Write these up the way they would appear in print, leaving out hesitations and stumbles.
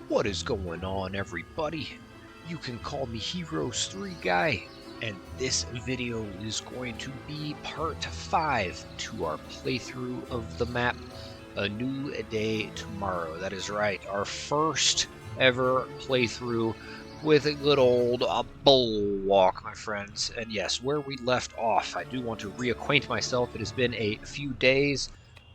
What is going on, everybody? You can call me Heroes 3 Guy, and this video is going to be part 5 to our playthrough of the map A New Day Tomorrow. That is right, our first ever playthrough with a good old Bulwark, my friends. And yes, where we left off, I do want to reacquaint myself. It has been a few days.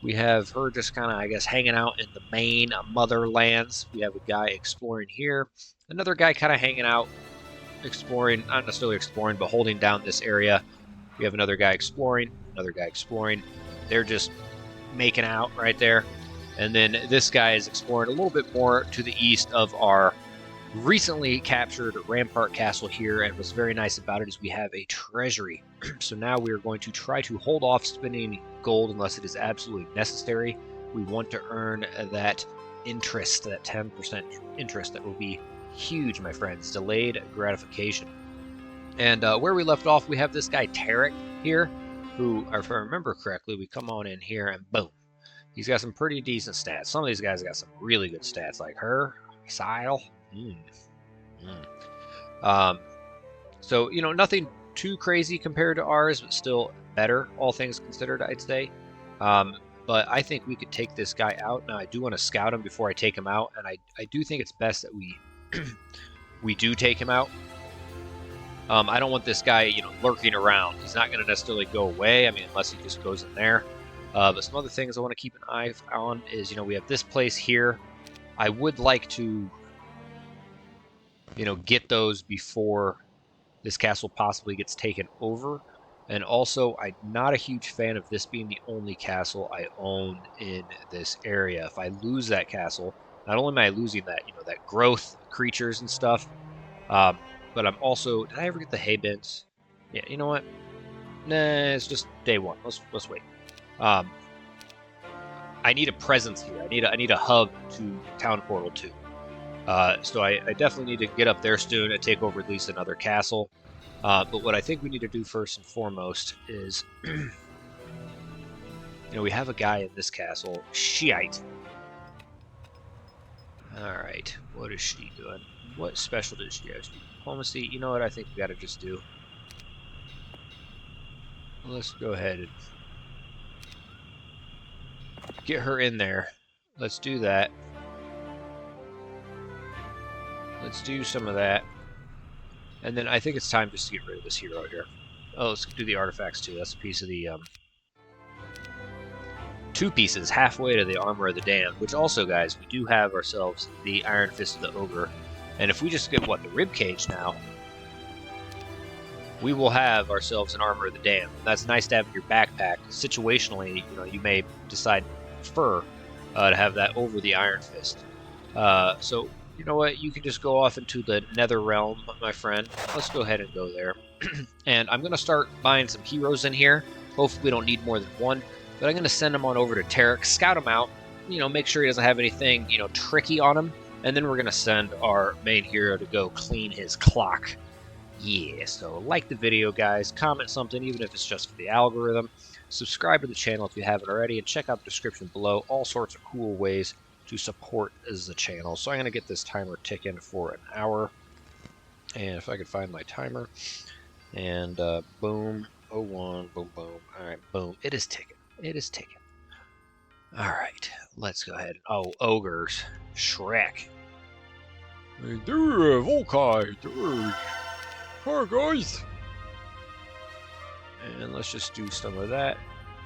We have her just kind of, I guess, hanging out in the main motherlands. We have a guy exploring here. Another guy kind of hanging out, exploring, not necessarily exploring, but holding down this area. We have another guy exploring, another guy exploring. They're just making out right there. And then this guy is exploring a little bit more to the east of our recently captured Rampart Castle here, and what's very nice about it is we have a treasury. So now we are going to try to hold off spending gold unless it is absolutely necessary. We want to earn that interest, that 10% interest. That will be huge, my friends. Delayed gratification. And where we left off, we have this guy Tarek here, who, if I remember correctly, we come on in here and boom. He's got some pretty decent stats. Some of these guys got some really good stats, like her, Sile. So, you know, nothing too crazy compared to ours, but still better, all things considered, I'd say. But I think we could take this guy out. Now, I do want to scout him before I take him out, and I do think it's best that we we do take him out. I don't want this guy, you know, lurking around. He's not going to necessarily go away, I mean, unless he just goes in there. But some other things I want to keep an eye on is, you know, we have this place here. I would like to, you know, get those before this castle possibly gets taken over. And also, I'm not a huge fan of this being the only castle I own in this area. If I lose that castle, not only am I losing that, you know, that growth, creatures and stuff, but I'm also, did I ever get the hay bins? Yeah, you know what? Nah, it's just day one. Let's wait. I need a presence here. I need a hub to Town Portal 2. So I definitely need to get up there soon and take over at least another castle. But what I think we need to do first and foremost is, you know, we have a guy in this castle, Shiite. Alright, what is she doing? What special does she have? Diplomacy, you know what I think we gotta just do? Let's go ahead and get her in there. Let's do that. Let's do some of that. And then I think it's time just to get rid of this hero here. Oh, let's do the artifacts too. That's a piece of the, 2 pieces halfway to the Armor of the Damned, which also, guys, we do have ourselves the Iron Fist of the Ogre. And if we just get, what, the Ribcage now, we will have ourselves an Armor of the Damned. That's nice to have in your backpack. Situationally, you know, you may decide to prefer to have that over the Iron Fist. So, you know what? You can just go off into the Nether Realm, my friend. Let's go ahead and go there. And I'm going to start buying some heroes in here. Hopefully we don't need more than one. But I'm going to send him on over to Tarek, scout him out, you know, make sure he doesn't have anything, you know, tricky on him. And then we're going to send our main hero to go clean his clock. Yeah, so like the video, guys. Comment something, even if it's just for the algorithm. Subscribe to the channel if you haven't already. And check out the description below. All sorts of cool ways to support the channel. So I'm going to get this timer ticking for an hour. And if I could find my timer. And boom, 01, boom, boom. All right, boom. It is ticking. It is ticking. All right, let's go ahead. Oh, ogres. Shrek. Hey there, Volkai. Hi, guys. And let's just do some of that.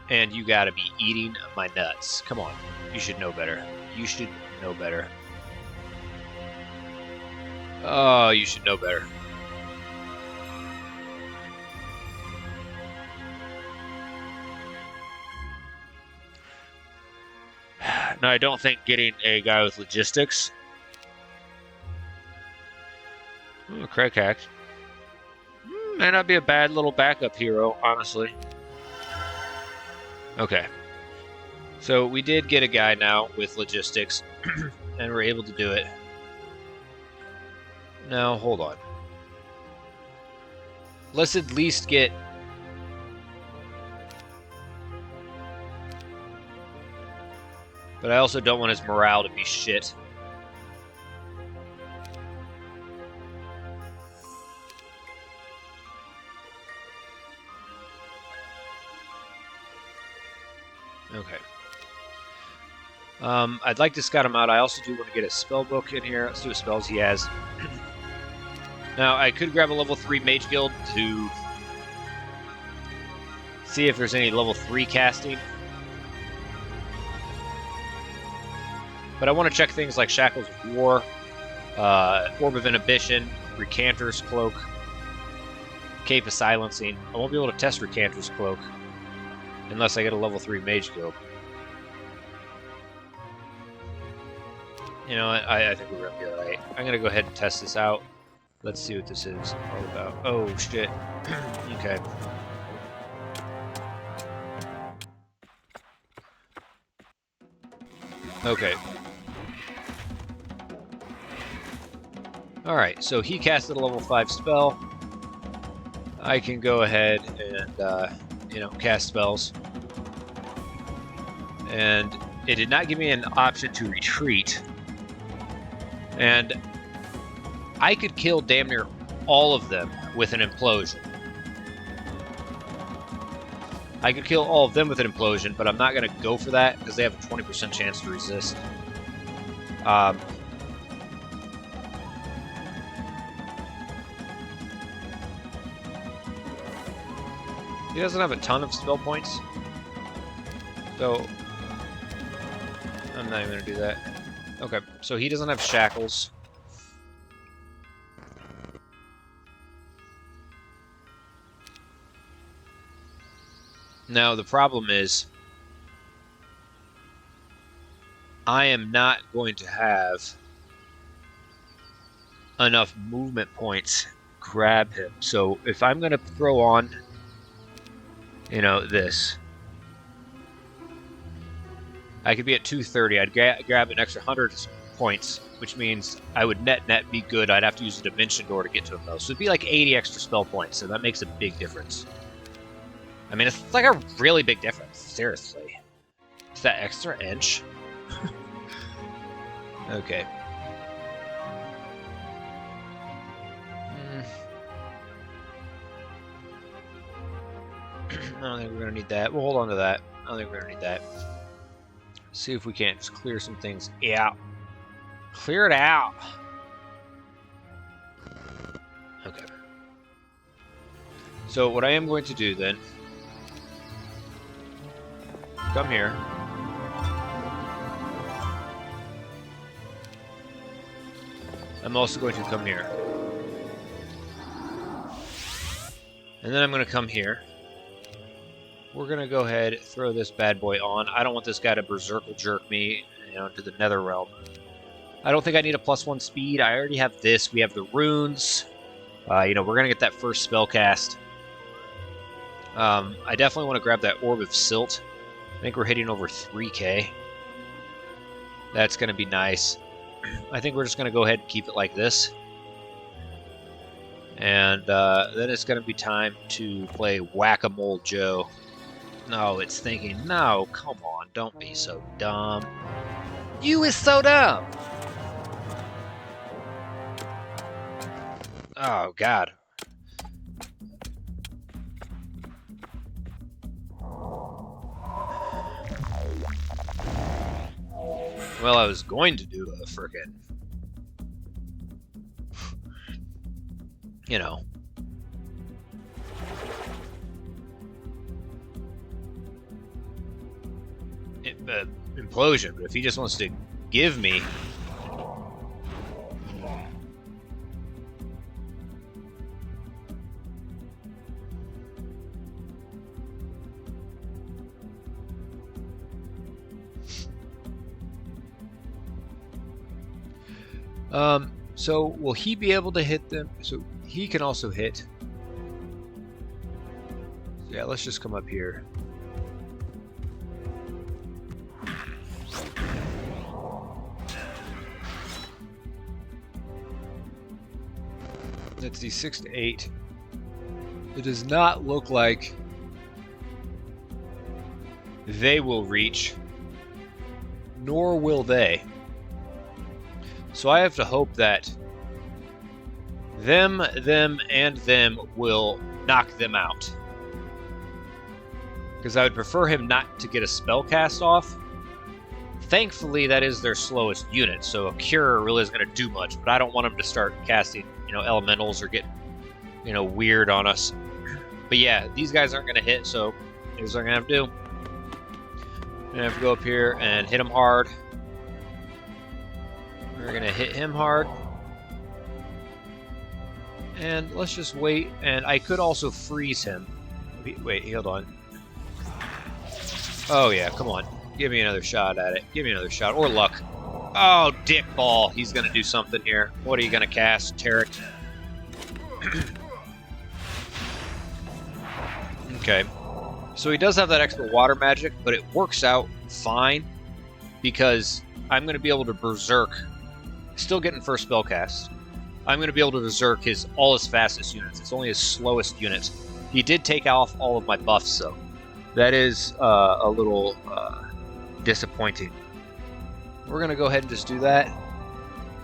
And you gotta be eating my nuts. Come on. You should know better. You should know better. Oh, you should know better. Now, I don't think getting a guy with logistics. Ooh, Craig Hacks. May not be a bad little backup hero, honestly. Okay. So we did get a guy now with logistics, and we're able to do it. Now, hold on. Let's at least get... But I also don't want his morale to be shit. I'd like to scout him out. I also do want to get a spell book in here. Let's see what spells he has. Now, I could grab a level 3 Mage Guild to see if there's any level 3 casting. But I want to check things like Shackles of War, Orb of Inhibition, Recanter's Cloak, Cape of Silencing. I won't be able to test Recanter's Cloak unless I get a level 3 Mage Guild. You know what? I think we're going to be alright. I'm going to go ahead and test this out. Let's see what this is all about. Oh, shit. Okay. Okay. Alright, so he casted a level 5 spell. I can go ahead and, you know, cast spells. And it did not give me an option to retreat. And I could kill damn near all of them with an implosion. I could kill all of them with an implosion, but I'm not going to go for that because they have a 20% chance to resist. He doesn't have a ton of spell points, so I'm not even going to do that. Okay, so he doesn't have shackles. Now, the problem is, I am not going to have enough movement points to grab him. So if I'm going to throw on, you know, this, I could be at 230. I'd grab an extra 100 points, which means I would net be good. I'd have to use a Dimension Door to get to him, though. So it'd be like 80 extra spell points, so that makes a big difference. I mean, it's like a really big difference, seriously. Is that extra inch? Okay. I don't think we're going to need that. We'll hold on to that. I don't think we're going to need that. See if we can't just clear some things out. Clear it out. Okay. So what I am going to do then, come here. I'm also going to come here. And then I'm going to come here. We're going to go ahead, throw this bad boy on. I don't want this guy to berserkle jerk me, you know, to the nether realm. I don't think I need a +1 speed. I already have this. We have the runes. You know, we're going to get that first spell cast. I definitely want to grab that Orb of Silt. I think we're hitting over 3k. That's going to be nice. I think we're just going to go ahead and keep it like this. And then it's going to be time to play Whack-A-Mole Joe. No, it's thinking, no, come on, don't be so dumb. You is so dumb! Oh, God. Well, I was going to do a frickin', you know, implosion, but if he just wants to give me so will he be able to hit them? So he can also hit. Yeah, let's just come up here. Let's see, 6 to 8. It does not look like they will reach, nor will they. So I have to hope that them, and them will knock them out. Because I would prefer him not to get a spell cast off. Thankfully, that is their slowest unit, so a cure really isn't going to do much, but I don't want them to start casting, elementals or get, weird on us. But yeah, these guys aren't going to hit, so here's what I'm going to have to do. I'm going to have to go up here and hit him hard. We're going to hit him hard. And let's just wait, and I could also freeze him. Wait, hold on. Oh yeah, come on. Give me another shot at it. Give me another shot. Or luck. Oh, dick ball. He's going to do something here. What are you going to cast, Tarek? Okay. So he does have that extra water magic, but it works out fine because I'm going to be able to berserk. Still getting first spell cast. I'm going to be able to berserk all his fastest units. It's only his slowest units. He did take off all of my buffs, though. That is a little disappointing. We're going to go ahead and just do that.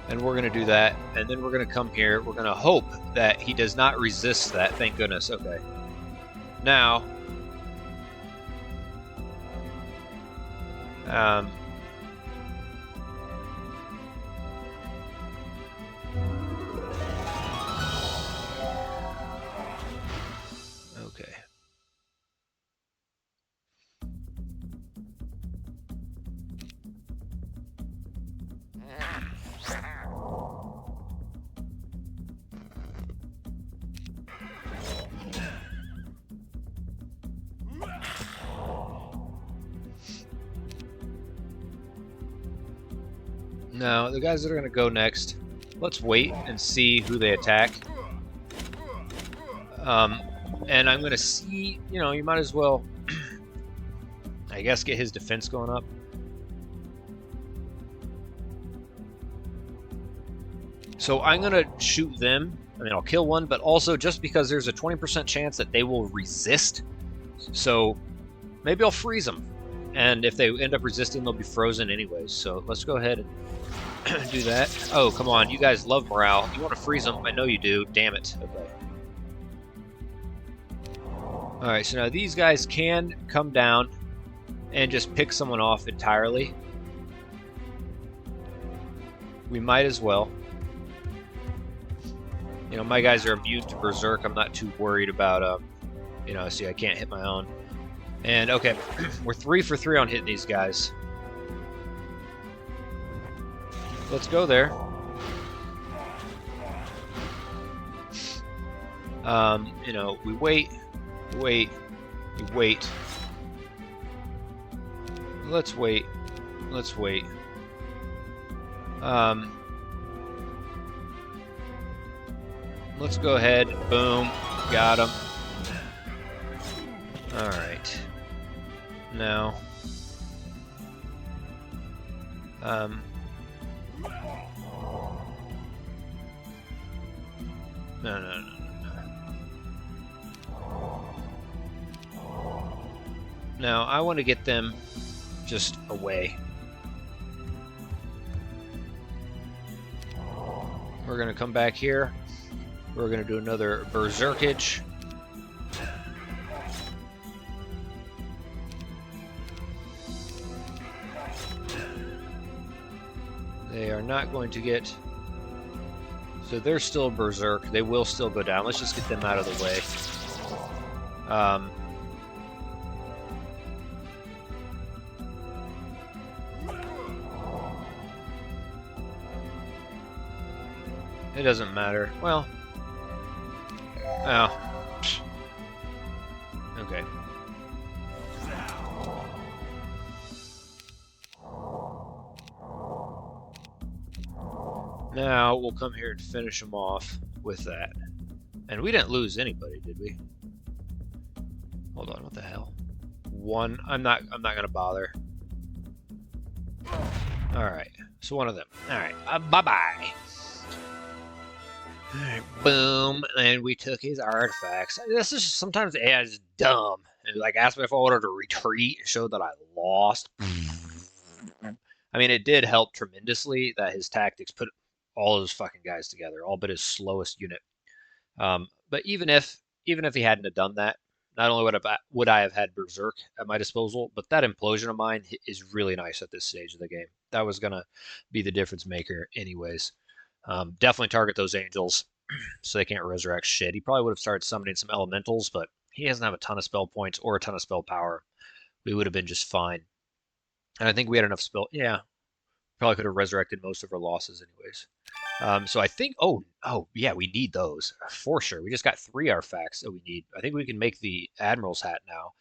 And we're going to do that. And then we're going to come here. We're going to hope that he does not resist that. Thank goodness. Okay. Now... okay. Now, the guys that are going to go next, let's wait and see who they attack. And I'm going to see, you might as well, I guess, get his defense going up. So I'm going to shoot them. I mean, I'll kill one, but also just because there's a 20% chance that they will resist. So maybe I'll freeze them. And if they end up resisting, they'll be frozen anyways. So let's go ahead and do that. Oh, come on. You guys love morale. You want to freeze them? I know you do. Damn it. Okay. Alright, so now these guys can come down and just pick someone off entirely. We might as well. My guys are immune to Berserk. I'm not too worried about, see, I can't hit my own. And, okay, we're 3 for 3 on hitting these guys. Let's go there. We wait. Let's wait. Let's go ahead. Boom. Got him. Alright. Now. No. Now, I want to get them just away. We're going to come back here. We're going to do another berserkage. They are not going to get... So they're still berserk. They will still go down. Let's just get them out of the way. It doesn't matter. Well... Oh. Okay. Now we'll come here and finish them off with that. And we didn't lose anybody, did we? Hold on, what the hell? One. I'm not gonna bother. Alright. So one of them. Alright. Bye-bye. Alright, boom, and we took his artifacts. This is sometimes the AI is dumb. It like asked me if I wanted to retreat, showed that I lost. I mean, it did help tremendously that his tactics put all of his fucking guys together, all but his slowest unit. But even if he hadn't have done that, Not only would I have had Berserk at my disposal, but that implosion of mine is really nice at this stage of the game. That was gonna be the difference maker, anyways. Definitely target those angels so they can't resurrect shit. He probably would have started summoning some elementals, but he doesn't have a ton of spell points or a ton of spell power. We would have been just fine. And I think we had enough spell. Yeah, probably could have resurrected most of our losses, anyways. So I think, oh, yeah, we need those for sure. We just got 3 artifacts that we need. I think we can make the Admiral's hat now.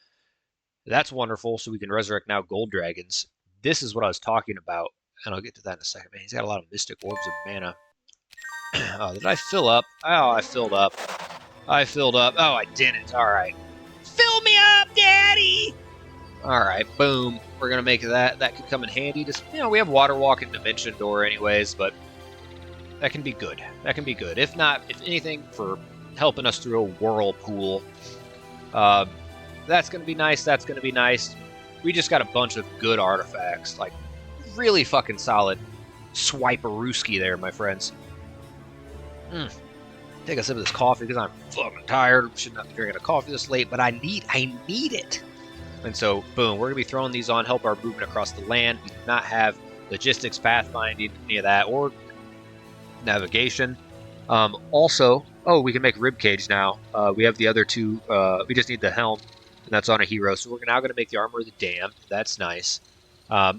That's wonderful. So we can resurrect now gold dragons. This is what I was talking about, and I'll get to that in a second. Man, he's got a lot of mystic orbs of mana. Oh, did I fill up? Oh, I filled up. I filled up. Oh, I didn't. All right. Fill me up, Daddy! All right, boom. We're going to make that. That could come in handy. Just, we have Water Walk and Dimension Door anyways, but that can be good. That can be good. If not, if anything, for helping us through a whirlpool. That's going to be nice. That's going to be nice. We just got a bunch of good artifacts. Like, really fucking solid swiperooski there, my friends. Take a sip of this coffee because I'm fucking tired. Should not be drinking a coffee this late, but I need it. And so, boom, we're going to be throwing these on, help our movement across the land. We do not have logistics, pathfinding, any of that, or navigation. Also, we can make ribcage now. We have the other 2. We just need the helm, and that's on a hero. So we're now going to make the armor of the damned. That's nice.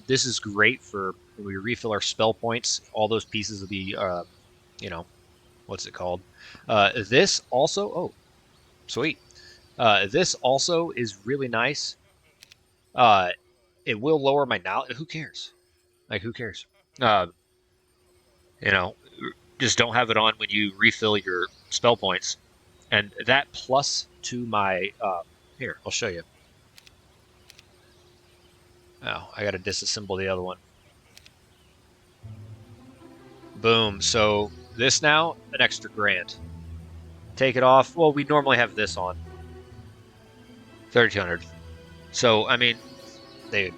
This is great for when we refill our spell points. All those pieces will be, what's it called? This also, sweet. This also is really nice. It will lower my knowledge. Who cares? Like, who cares? Just don't have it on when you refill your spell points. And that plus to my, here, I'll show you. Oh, I got to disassemble the other one. Boom. So this now, an extra grand. Take it off. Well, we normally have this on. 3,200. So, I mean, dude,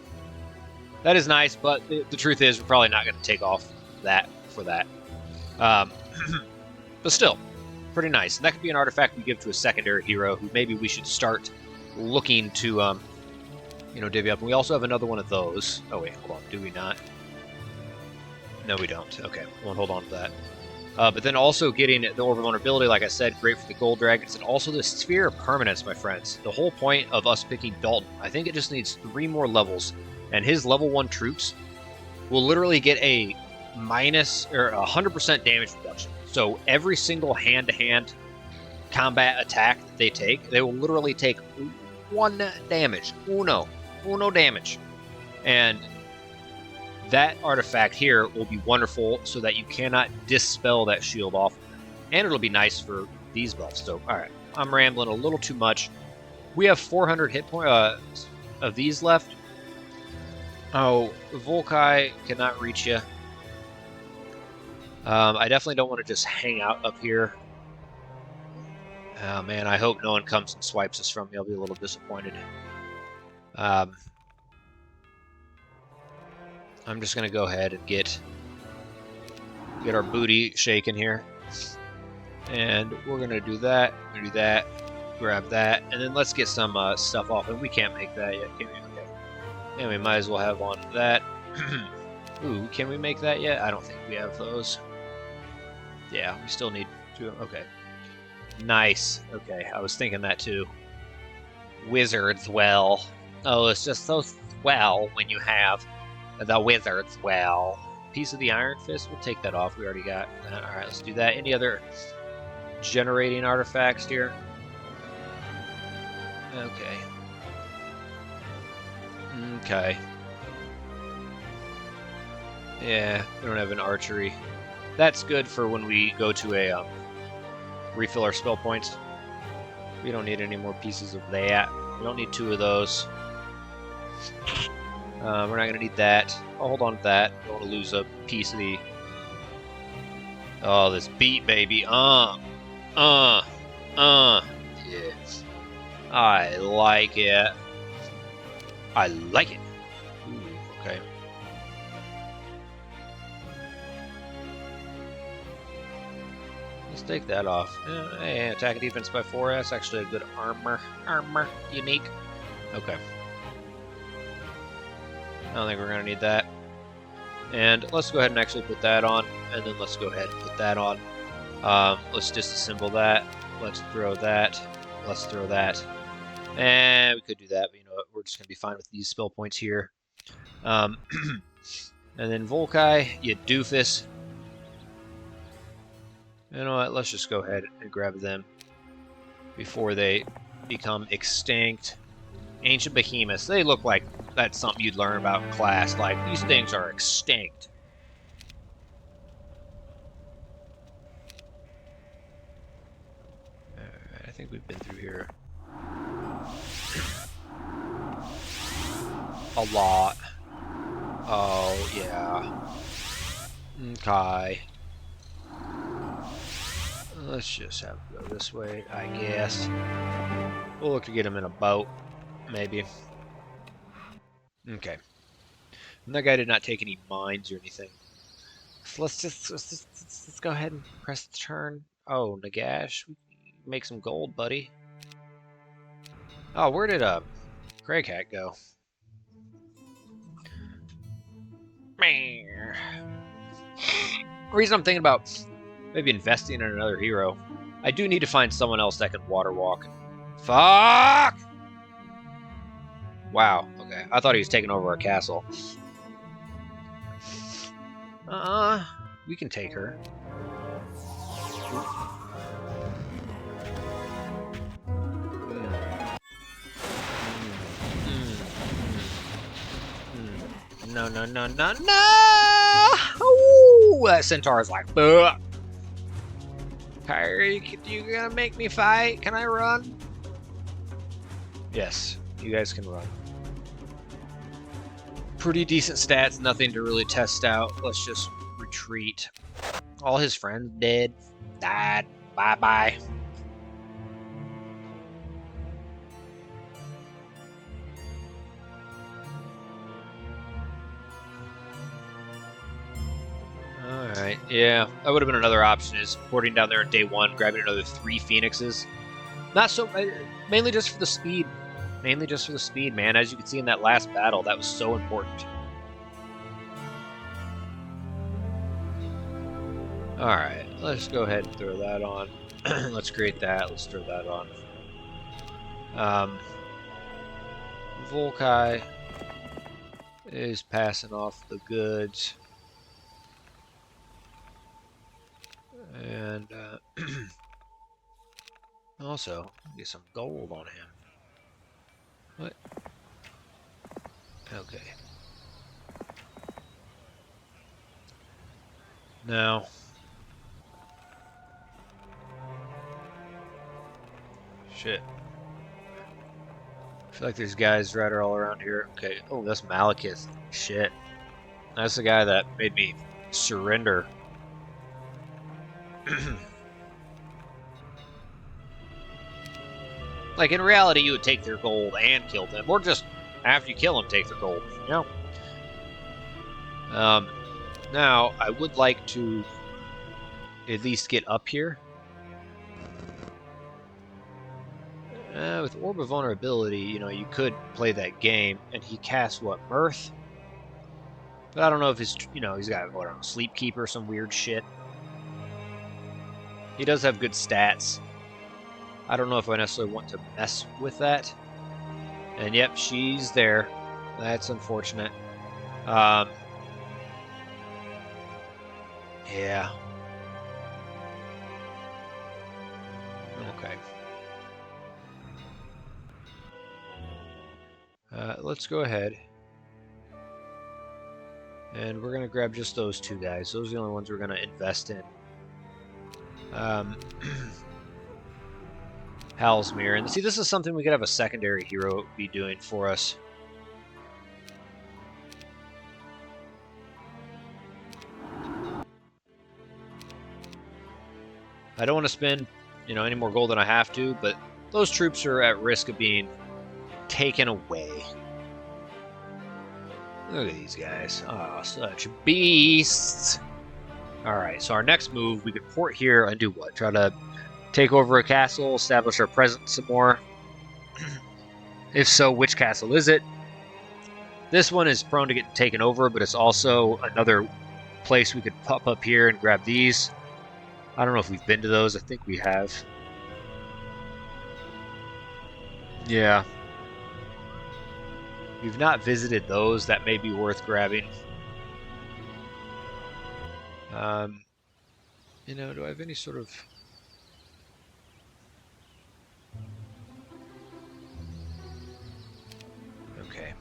that is nice, but the truth is we're probably not going to take off that for that. But still, pretty nice. And that could be an artifact we give to a secondary hero who maybe we should start looking to, divvy up. And we also have another one of those. Oh, wait, hold on. Do we not? No, we don't. Okay, we won't hold on to that. But then also getting the Orb of Vulnerability, like I said, great for the Gold Dragons, and also the Sphere of Permanence, my friends. The whole point of us picking Dalton, I think it just needs 3 more levels, and his level 1 troops will literally get a minus or 100% damage reduction. So every single hand-to-hand combat attack that they take, they will literally take 1 damage. Uno damage. And that artifact here will be wonderful so that you cannot dispel that shield off of them. And it'll be nice for these buffs. So, alright, I'm rambling a little too much. We have 400 hit points of these left. Oh, Volkai cannot reach you. I definitely don't want to just hang out up here. Oh man, I hope no one comes and swipes us from me. I'll be a little disappointed. I'm just going to go ahead and get our booty shaking here. And we're going to do that, grab that, and then let's get some stuff off. And we can't make that yet, can we? Okay. And we might as well have on that. Ooh, can we make that yet? I don't think we have those. Yeah, we still need to. Okay. Nice. Okay, I was thinking that too. Wizard's Well. Oh, it's just so swell when you have the Wizard's Well. Piece of the Iron Fist, we'll take that off. We already got that. Alright, let's do that. Any other generating artifacts here? Okay. Okay. Yeah, we don't have an archery. That's good for when we go to a refill our spell points. We don't need any more pieces of that. We don't need 2 of those. We're not going to need that. I'll hold on to that. Don't want to lose a piece of the... Oh, this beat, baby. Yeah. I like it. I like it. Ooh, okay. Let's take that off. Hey, attack and defense by 4. That's actually a good armor. Unique. Okay. I don't think we're going to need that. And let's go ahead and actually put that on. And then let's go ahead and put that on. Let's disassemble that. Let's throw that. Let's throw that. And we could do that, but you know what? We're just going to be fine with these spell points here. And then Volkai, you doofus. You know what? Let's just go ahead and grab them before they become extinct. Ancient behemoths. They look like that's something you'd learn about in class. Like, these things are extinct. Alright, I think we've been through here a lot. Oh, yeah. Okay. Let's just have to go this way, I guess. We'll look to get him in a boat, maybe. Okay. And that guy did not take any mines or anything. So let's go ahead and press the turn. Oh, Nagash, make some gold, buddy. Oh, where did Greg Hat go? The reason I'm thinking about maybe investing in another hero, I do need to find someone else that can water walk. Fuck! Wow, okay. I thought he was taking over our castle. We can take her. No, no, no, no, no! Ooh, that centaur is like, ugh. Are you gonna make me fight? Can I run? Yes, you guys can run. Pretty decent stats, nothing to really test out. Let's just retreat. All his friends dead, died, bye-bye. Alright, yeah, that would have been another option, is porting down there on day 1, grabbing another 3 phoenixes. Not so, mainly just for the speed. Mainly just for the speed, man. As you can see in that last battle, that was so important. Alright, let's go ahead and throw that on. Let's create that, let's throw that on. Volkai is passing off the goods. And also, get some gold on him. What? Okay. Now, shit. I feel like there's guys right all around here. Okay. Oh, that's Malekith. Shit. That's the guy that made me surrender. Like, in reality, you would take their gold and kill them, or just after you kill them, take their gold, you know? Now, I would like to at least get up here. With Orb of Vulnerability, you know, you could play that game, and he casts, what, Mirth? But I don't know if his, you know, he's got, what, I don't know, Sleep Keeper, some weird shit. He does have good stats. I don't know if I necessarily want to mess with that. And yep, she's there. That's unfortunate. Yeah. Okay. Let's go ahead. And we're going to grab just those 2 guys. Those are the only ones we're going to invest in. Halsmere. And see, this is something we could have a secondary hero be doing for us. I don't want to spend, you know, any more gold than I have to, but those troops are at risk of being taken away. Look at these guys. Oh, such beasts. Alright, so our next move, we could port here and do what? Try to take over a castle, establish our presence some more. If so, which castle is it? This one is prone to get taken over, but it's also another place we could pop up here and grab these. I don't know if we've been to those. I think we have. Yeah. If you've not visited those, that may be worth grabbing. You know, do I have any sort of... Okay.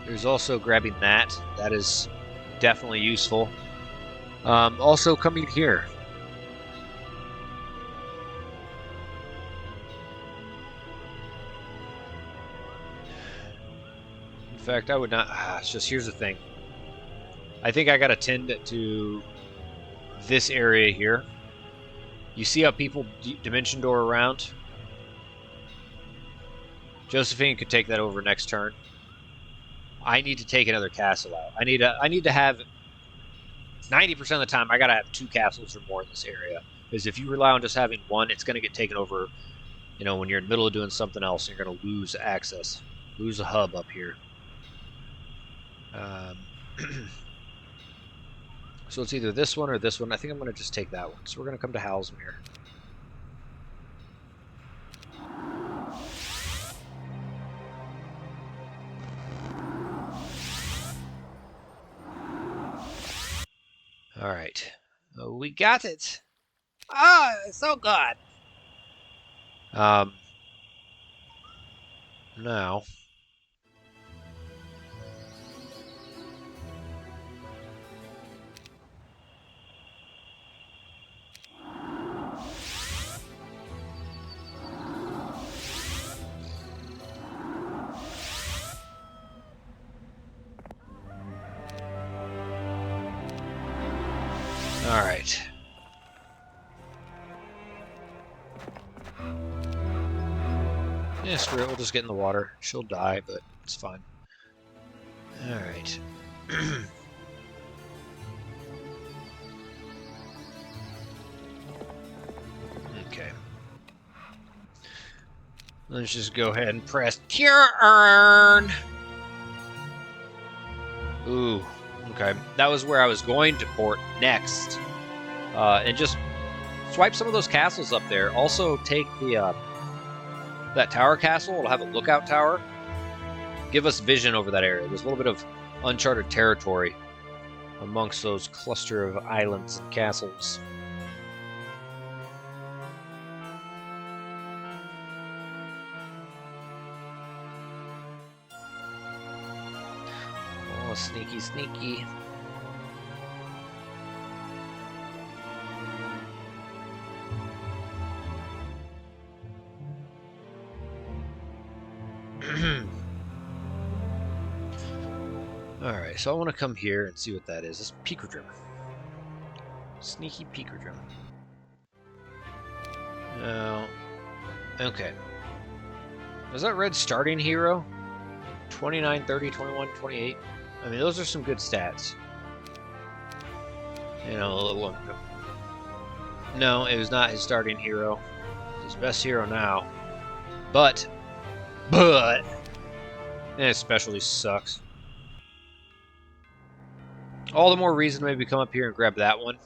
There's also grabbing that. That is definitely useful. Also coming here. In fact, I would not... it's just, here's the thing. I think I gotta tend to this area here. You see how people dimension door around? Josephine could take that over next turn. I need to take another castle out. I need to have 90% of the time I gotta have 2 castles or more in this area. Because if you rely on just having one, it's gonna get taken over, you know, when you're in the middle of doing something else, and you're gonna lose access. Lose a hub up here. So it's either this one or this one. I think I'm gonna just take that one. So we're gonna come to Halsmere. All right, we got it. Ah, oh, so good. Now, all right. Yeah, screw it. We'll just get in the water. She'll die, but it's fine. All right. Okay. Let's just go ahead and press turn. Ooh. Okay. That was where I was going to port next. And just swipe some of those castles up there. Also take the that tower castle. It'll have a lookout tower. Give us vision over that area. There's a little bit of uncharted territory amongst those cluster of islands and castles. Oh, sneaky, sneaky. Alright, so I want to come here and see what that is. It's Picrodrim. Sneaky Picrodrim. Oh. Okay. Is that red starting hero? 29, 30, 21, 28? I mean, those are some good stats. You know, no, it was not his starting hero. It's his best hero now. But, his specialty sucks. All the more reason to maybe come up here and grab that one.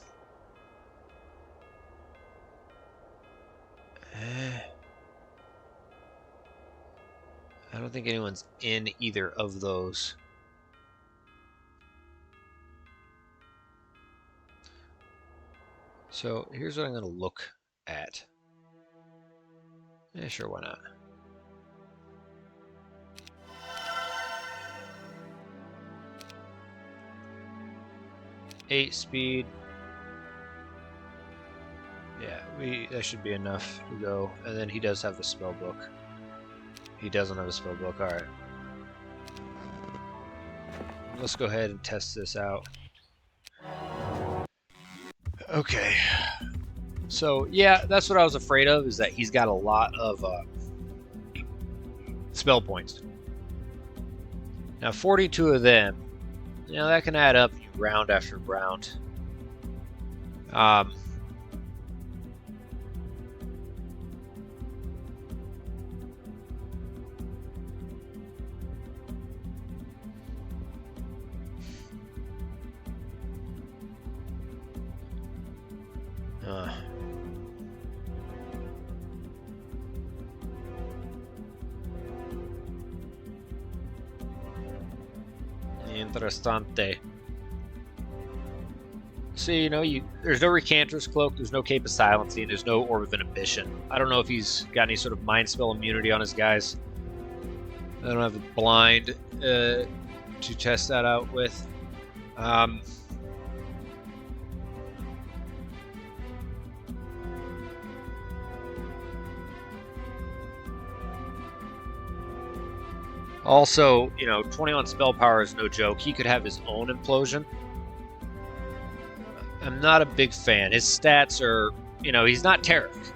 I don't think anyone's in either of those. So here's what I'm going to look at. Yeah, sure, why not? Eight speed. Yeah, that should be enough to go. And then he does have the spell book. He doesn't have a spell book. All right. Let's go ahead and test this out. Okay. So yeah, that's what I was afraid of, is that he's got a lot of spell points. Now 42 of them, you know, that can add up round after round. Interessante. See, you know, there's no Recanter's Cloak, there's no Cape of Silencing, there's no Orb of Inhibition. I don't know if he's got any sort of Mind Spell immunity on his guys. I don't have a blind to test that out with. Also, you know, 21 spell power is no joke. He could have his own implosion. I'm not a big fan. His stats are, you know, he's not Tarek.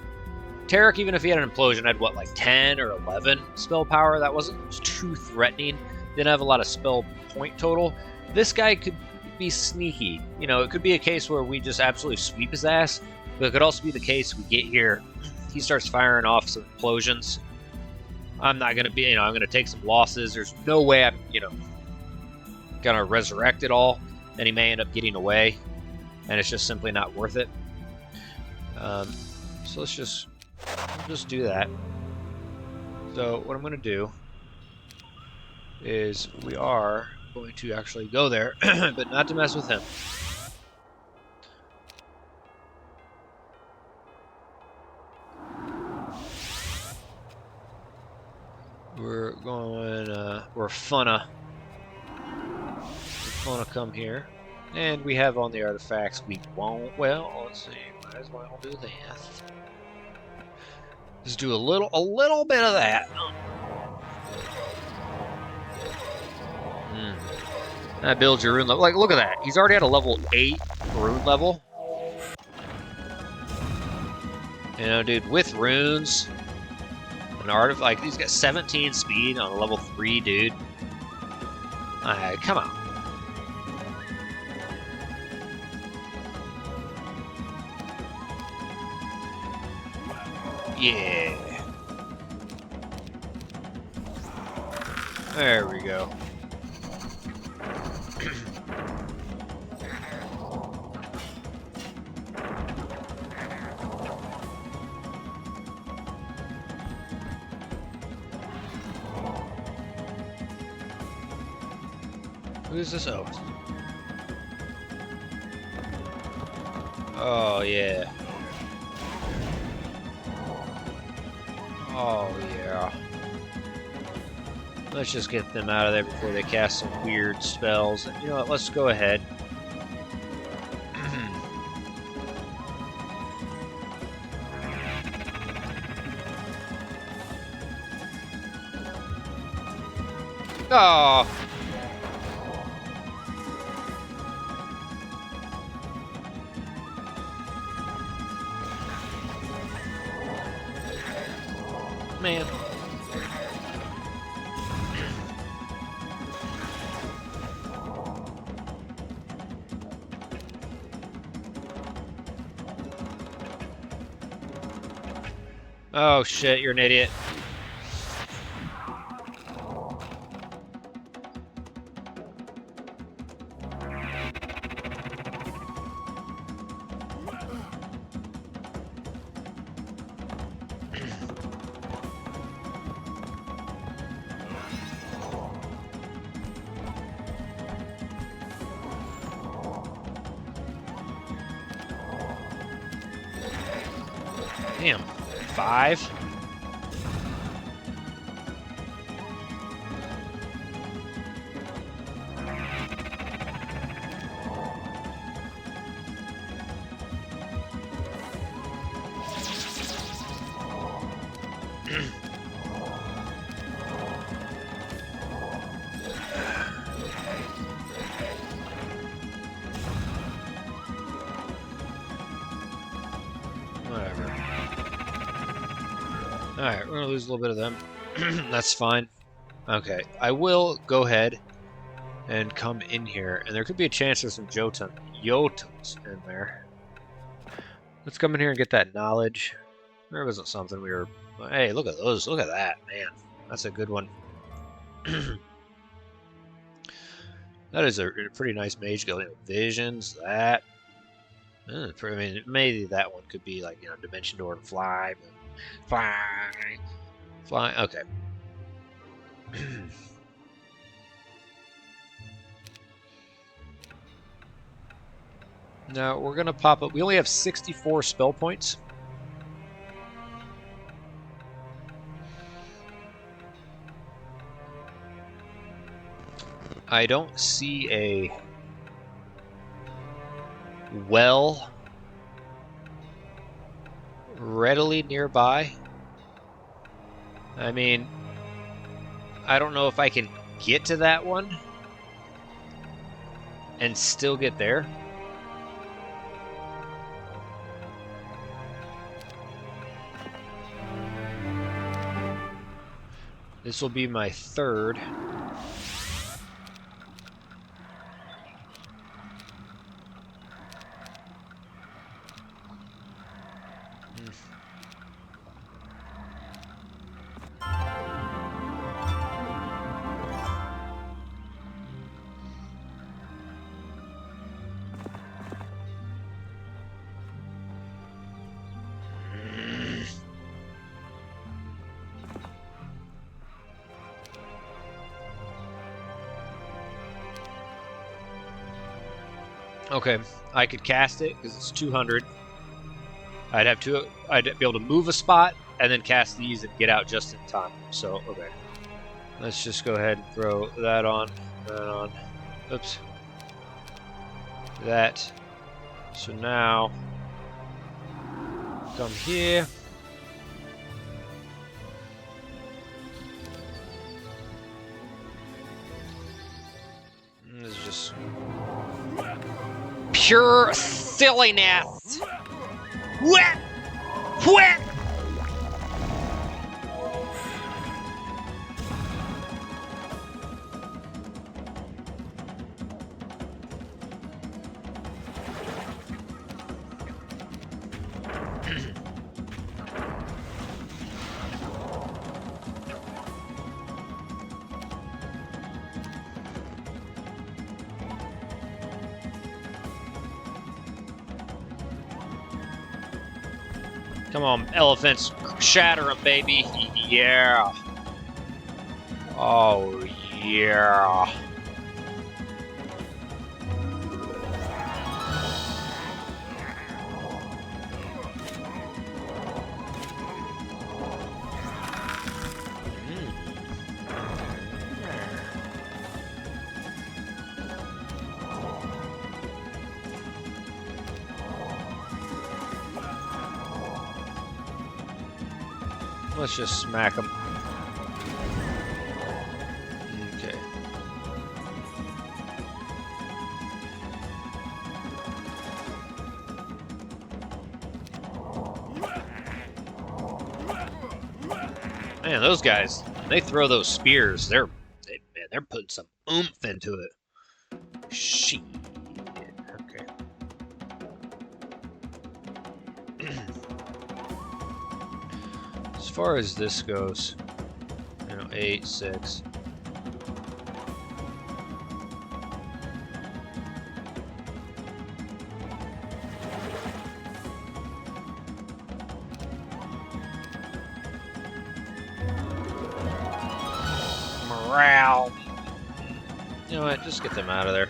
Tarek, even if he had an implosion, had what, like 10 or 11 spell power? That wasn't too threatening. Didn't have a lot of spell point total. This guy could be sneaky. You know, it could be a case where we just absolutely sweep his ass, but it could also be the case we get here, he starts firing off some implosions. I'm not going to be, you know, I'm going to take some losses. There's no way I'm, you know, going to resurrect it all. Then he may end up getting away, and it's just simply not worth it. So let's just do that. So what I'm going to do is we are going to actually go there, but not to mess with him. We're going, we're funna come here. And we have on the artifacts we won't, well, let's see, might as well do this. Just do a little bit of that. That builds your rune level. Like, look at that. He's already at a level 8 rune level. You know, dude, with runes, an artifact, like, he's got 17 speed on a level 3, dude. Come on. Yeah. There we go. Who's this? Oh, yeah. Oh, yeah. Let's just get them out of there before they cast some weird spells. You know what? Let's go ahead. Oh. Man. Oh shit, you're an idiot. Damn, 5? Whatever. Alright, we're gonna lose a little bit of them. That's fine. Okay, I will go ahead and come in here, and there could be a chance there's some Jotuns in there. Let's come in here and get that knowledge. There wasn't something we were... Hey, look at those. Look at that, man. That's a good one. That is a pretty nice mage guild. Visions, that. I mean, maybe that one could be like, Dimension Door and Fly. Fly. Okay. Now, we're going to pop up. We only have 64 spell points. I don't see a well readily nearby. I mean, I don't know if I can get to that one and still get there. This will be my third. Okay, I could cast it because it's 200. I'd be able to move a spot and then cast these and get out just in time. So, okay. Let's just go ahead and throw that on, Oops. That. So now, come here. And this is just pure silliness. What? What? Come on, elephants, shatter them, baby. Yeah. Oh, yeah. Let's just smack them. Okay. Man, those guys, they throw those spears. They're putting some oomph into it. Shit. Okay. As far as this goes, 8, 6. Morale. You know what? Just get them out of there.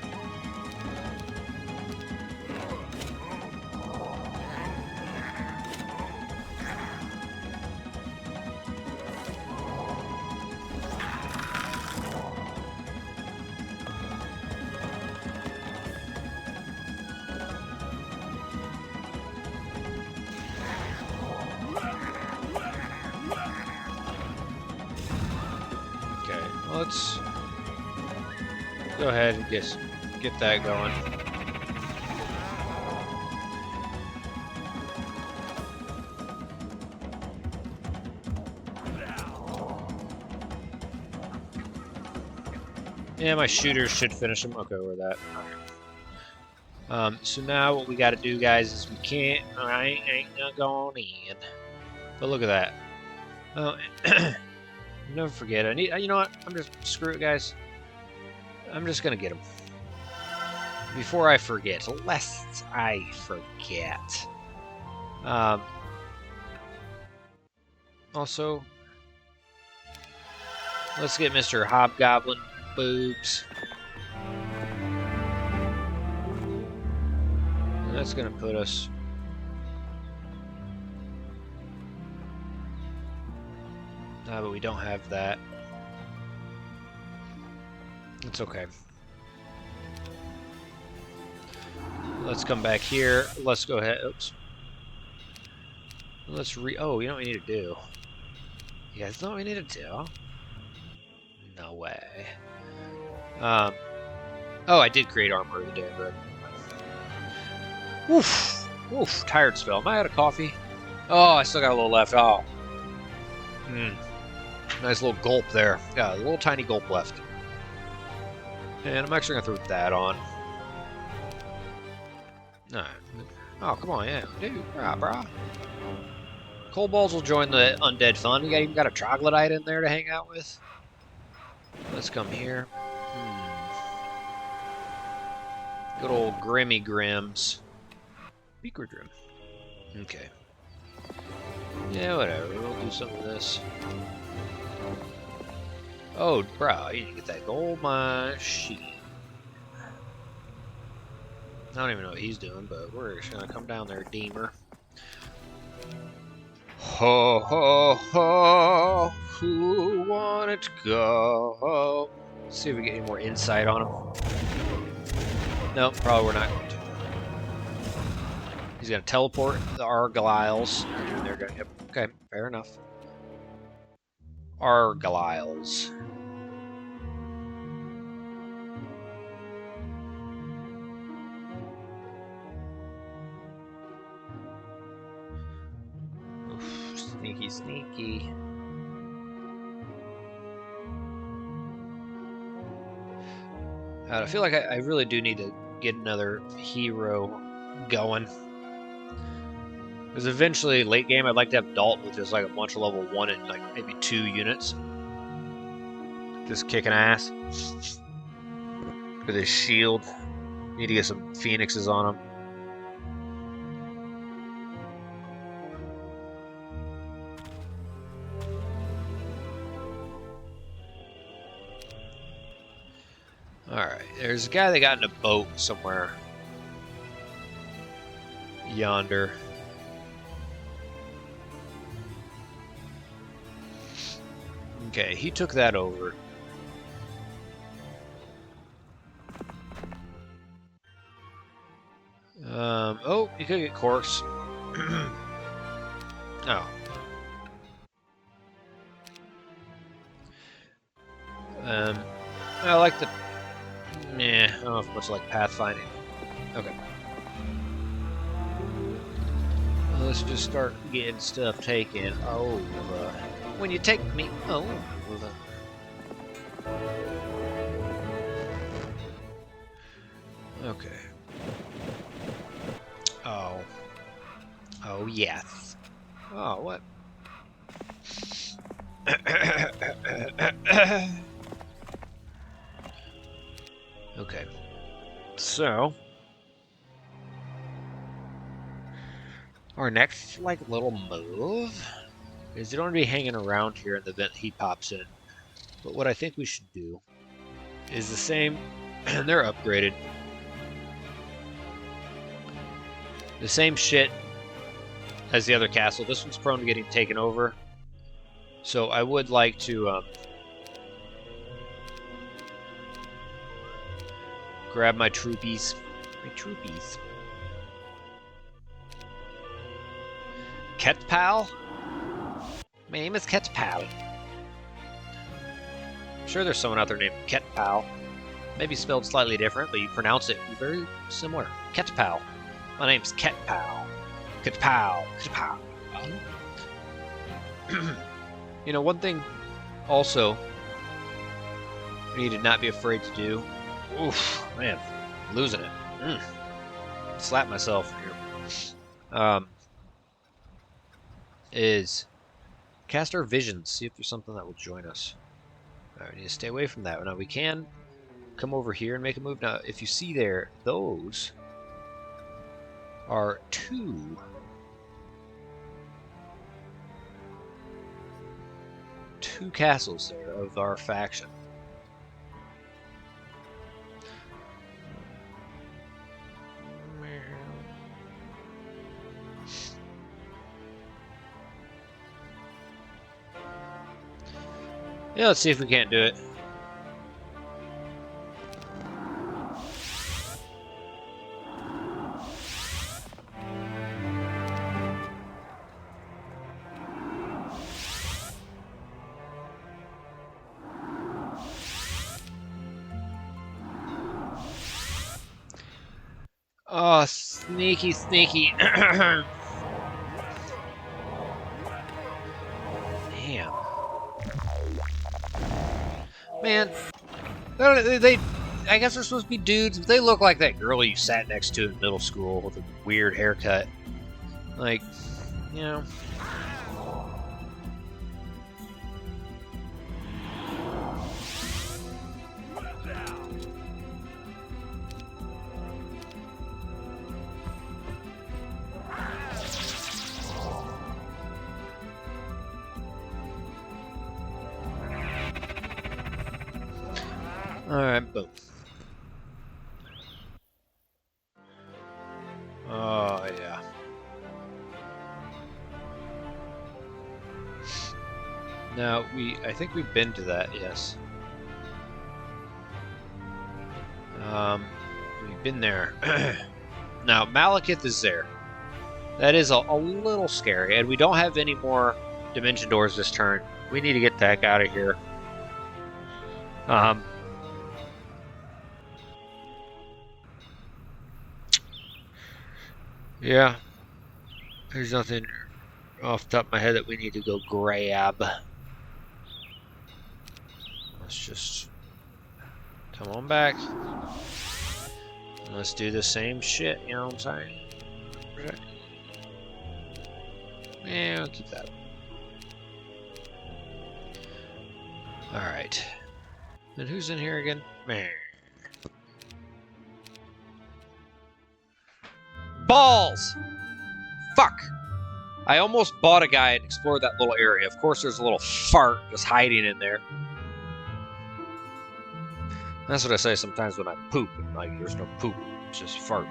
Let's go ahead and get that going. Yeah, my shooters should finish them. Okay, we're that. Alright. So now what we got to do, guys, is we can't. I ain't not going in. But look at that. Oh, never forget. I need. You know what? I'm just screw it, guys. I'm just gonna get them before I forget. Lest I forget. Also, let's get Mr. Hobgoblin boobs. And that's gonna put us. But we don't have that. It's okay. Let's come back here. Let's go ahead. Oops. Let's oh, you know what we need to do? You guys know what we need to do? No way. Oh, I did create armor the day, but. Woof. Woof. Tired spell. Am I out of coffee? Oh, I still got a little left. Oh. Nice little gulp there. Yeah, a little tiny gulp left. And I'm actually going to throw that on. Alright. Oh, come on, yeah. Dude, brah. Cold balls will join the undead fun. You even got a troglodyte in there to hang out with. Let's come here. Good old Grimmy Grims. Beaker Grim. Okay. Yeah, whatever. We'll do some of this. Oh, bro, you need to get that gold machine. I don't even know what he's doing, but we're just gonna come down there, Deemer. Ho, ho, ho, who wanted to go? Let's see if we get any more insight on him. Nope, probably we're not going to. He's gonna teleport the Argyles. They're gonna, yep, okay, fair enough. Argyles. Sneaky, sneaky. I feel like I really do need to get another hero going. Because eventually, late game, I'd like to have Dalton with just like a bunch of level 1 and like maybe 2 units. Just kicking ass. With his shield. Need to get some phoenixes on him. Alright, there's a guy that got in a boat somewhere. Yonder. Okay, he took that over. Oh, you could get Corks. Oh. I like the... Nah, I don't know if much like pathfinding. Okay. Let's just start getting stuff taken over. When you take me over. Okay. Oh. Oh, yes. Oh, what? Okay. So, our next, like, little move is you don't want to be hanging around here in the event he pops in. But what I think we should do is the same, and they're upgraded. The same shit as the other castle. This one's prone to getting taken over. So I would like to grab my troopies. My troopies. Ketpal? My name is Ketpal. I'm sure there's someone out there named Ketpal. Maybe spelled slightly different, but you pronounce it very similar. Ketpal. My name's Ketpal. Ketpal. Ketpal. You know, one thing also need to not be afraid to do. Oof, man, I'm losing it. Slap myself here. Is cast our visions. See if there's something that will join us. Alright, we need to stay away from that. Now we can come over here and make a move. Now, if you see there, those are two castles there of our faction. Yeah, let's see if we can't do it. Oh, sneaky, sneaky. Damn. Man, they I guess they're supposed to be dudes, but they look like that girl you sat next to in middle school with a weird haircut. Like, you know. Alright, boom. Oh, yeah. Now, I think we've been to that, yes. We've been there. Now, Malekith is there. That is a little scary, and we don't have any more dimension doors this turn. We need to get the heck out of here. Yeah. There's nothing off the top of my head that we need to go grab. Let's just come on back. And let's do the same shit, you know what I'm saying? Right. Yeah, I'll keep that. Alright. And who's in here again? Man. Balls! Fuck! I almost bought a guy and explored that little area. Of course, there's a little fart just hiding in there. That's what I say sometimes when I poop. Like, there's no poop. It's just fart.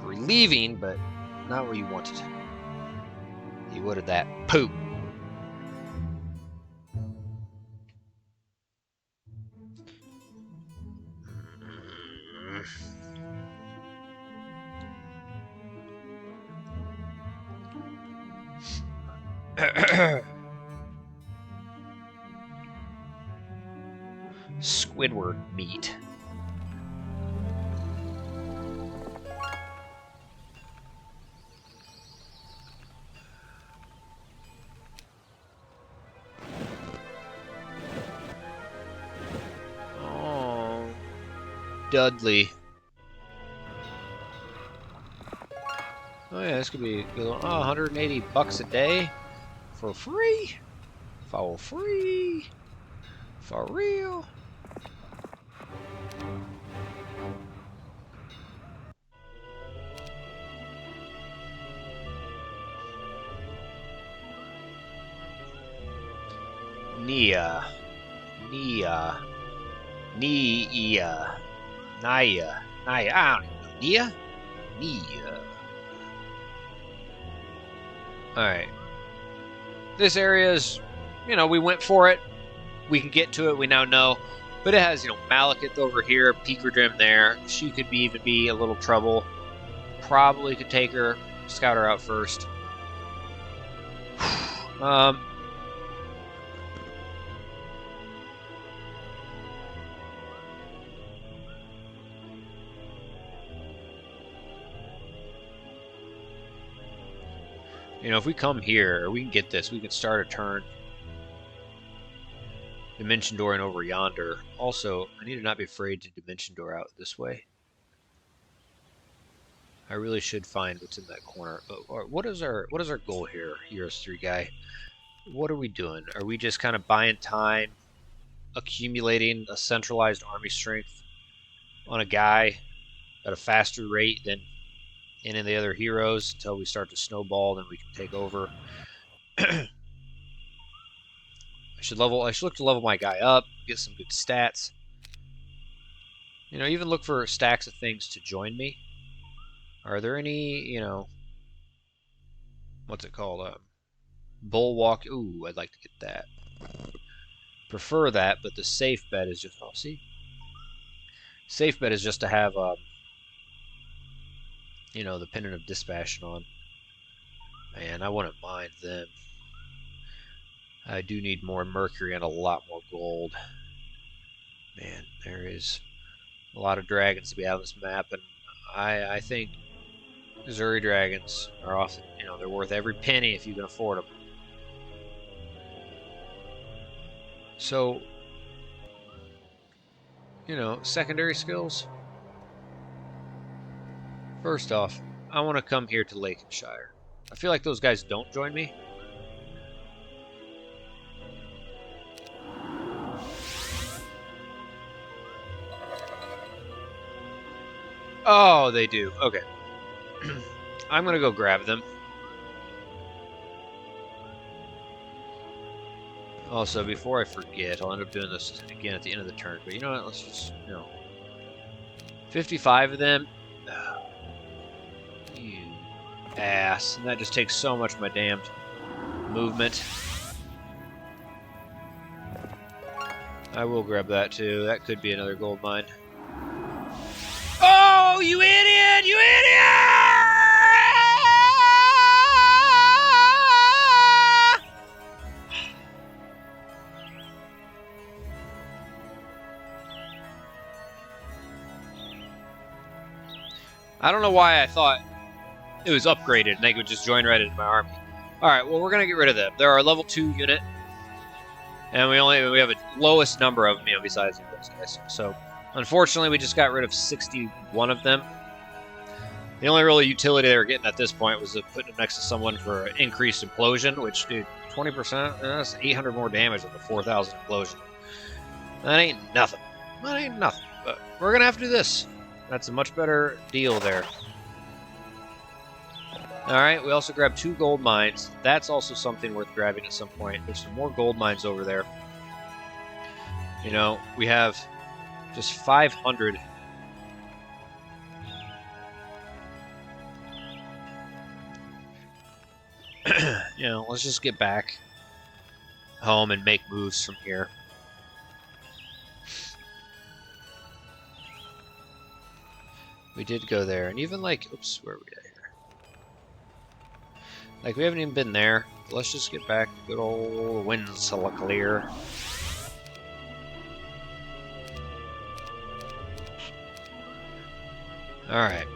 Relieving, but not where you wanted. You wanted that poop. Squidward meat. Oh, Dudley. Oh yeah, this could be a good one. Oh, 180 bucks a day for free. For free. For real. Nia. Naya. I don't know. Nia. Alright. This area is, you know, we went for it. We can get to it, we now know. But it has, you know, Malekith over here, Peekerdrim there. She could even be a little trouble. Probably could take her, scout her out first. You know, if we come here, or we can get this, we can start a turn. Dimension door and over yonder. Also, I need to not be afraid to dimension door out this way. I really should find what's in that corner. What is our goal here, Heroes 3 guy? What are we doing? Are we just kind of buying time, accumulating a centralized army strength on a guy at a faster rate than any of the other heroes until we start to snowball, then we can take over? I should look to level my guy up, get some good stats. You know, even look for stacks of things to join me. Are there any, you know, what's it called? Bulwark. Ooh, I'd like to get that. Prefer that, but the safe bet is just, oh, see? Safe bet is just to have, you know, the Pennant of Dispassion on. Man, I wouldn't mind them. I do need more mercury and a lot more gold. Man, there is a lot of dragons to be out on this map, and I think Zuri dragons are often, you know, they're worth every penny if you can afford them. So, you know, secondary skills. First off, I want to come here to Lakenshire. I feel like those guys don't join me. Oh, they do. Okay. I'm going to go grab them. Also, before I forget, I'll end up doing this again at the end of the turn. But you know what? Let's just, you know, 55 of them. You ass. And that just takes so much of my damned movement. I will grab that too. That could be another gold mine. Oh, you idiot! You idiot! I don't know why I thought it was upgraded and they could just join right into my army. Alright, well, we're going to get rid of them. They're our level 2 unit. And we have a lowest number of them, you know, besides those guys. So, unfortunately, we just got rid of 61 of them. The only real utility they were getting at this point was putting them next to someone for increased implosion, which, dude, 20%, that's 800 more damage with a 4,000 implosion. That ain't nothing. That ain't nothing. But we're going to have to do this. That's a much better deal there. Alright, we also grabbed 2 gold mines. That's also something worth grabbing at some point. There's some more gold mines over there. You know, we have just 500. You know, let's just get back home and make moves from here. We did go there, and even like, oops, where are we at here? Like, we haven't even been there. Let's just get back to good old Windsclear. Alright.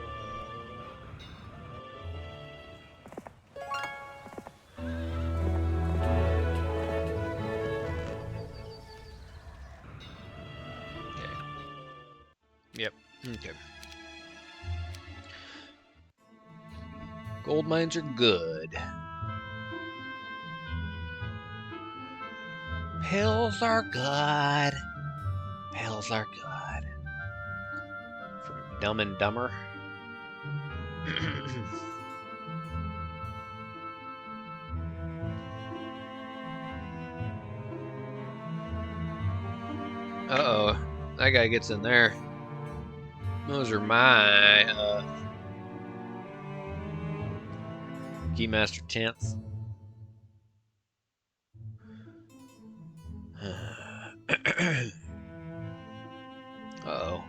Okay. Yep. Okay. Gold mines are good. Pills are good. Pills are good. From Dumb and Dumber. Uh-oh. That guy gets in there. Those are my, Keymaster 10th. Uh-oh.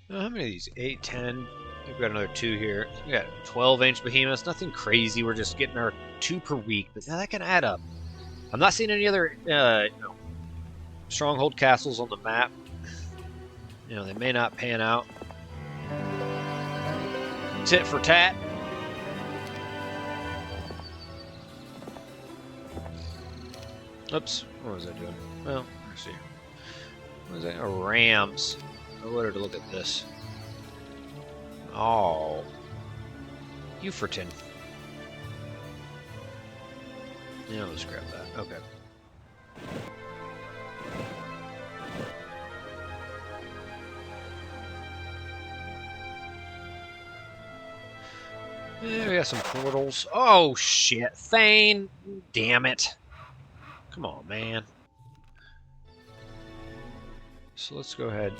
How many of these? 8, 10. We've got another 2 here. We got 12 ancient behemoths. Nothing crazy. We're just getting our 2 per week, but that can add up. I'm not seeing any other, you know, stronghold castles on the map, you know, they may not pan out. Tit for tat. Oops, what was I doing? Well, let's see. What was that? Oh, Rams. I wanted to look at this. Oh. Uferton. Yeah, let's grab that. Okay. Yeah, we got some portals. Oh, shit. Thane. Damn it. Come on, man. So let's go ahead.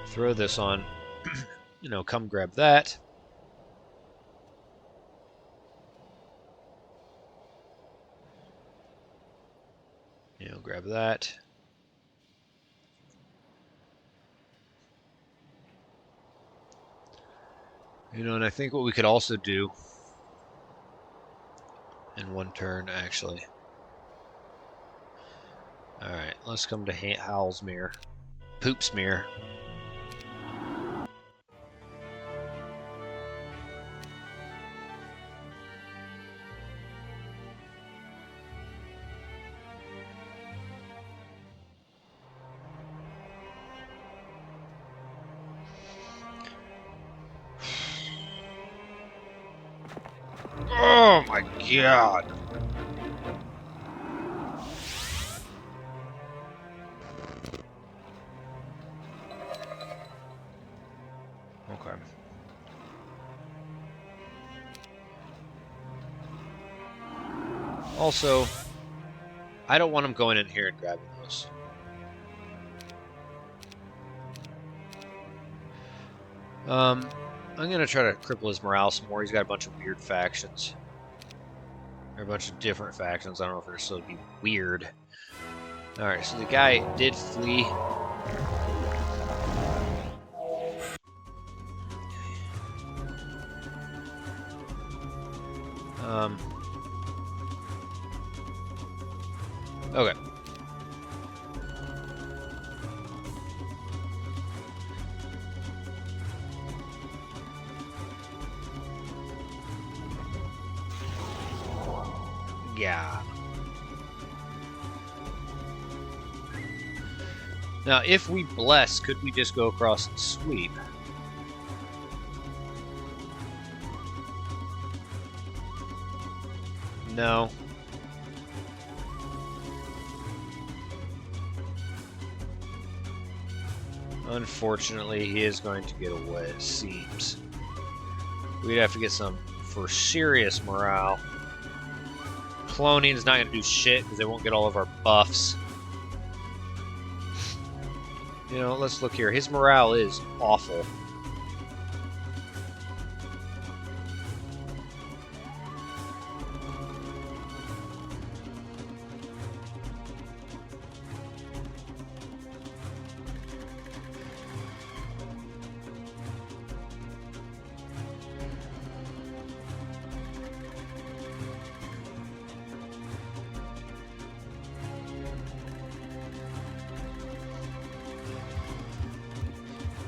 Throw this on. You know, come grab that. You know, grab that. You know, and I think what we could also do in one turn, actually. Alright, let's come to Howlsmere. Poopsmere. Oh my god! Okay. Also, I don't want him going in here and grabbing those. I'm gonna try to cripple his morale some more. He's got a bunch of weird factions. Or a bunch of different factions. I don't know if they're still be weird. Alright, so the guy did flee. Okay. Yeah. Now, if we bless, could we just go across and sweep? No. Unfortunately, he is going to get away, it seems. We'd have to get some for serious morale. Cloning is not going to do shit because they won't get all of our buffs. You know, let's look here. His morale is awful.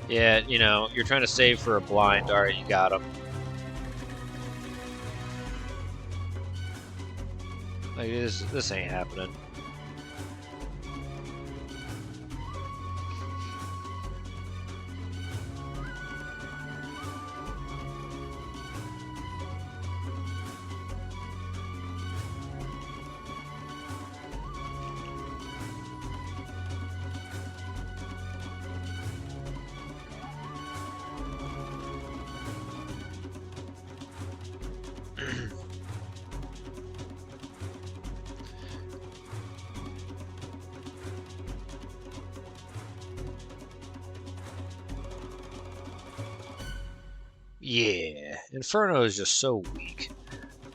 Yeah, you know, you're trying to save for a blind. Alright, you got him. Like, this ain't happening. Yeah, Inferno is just so weak.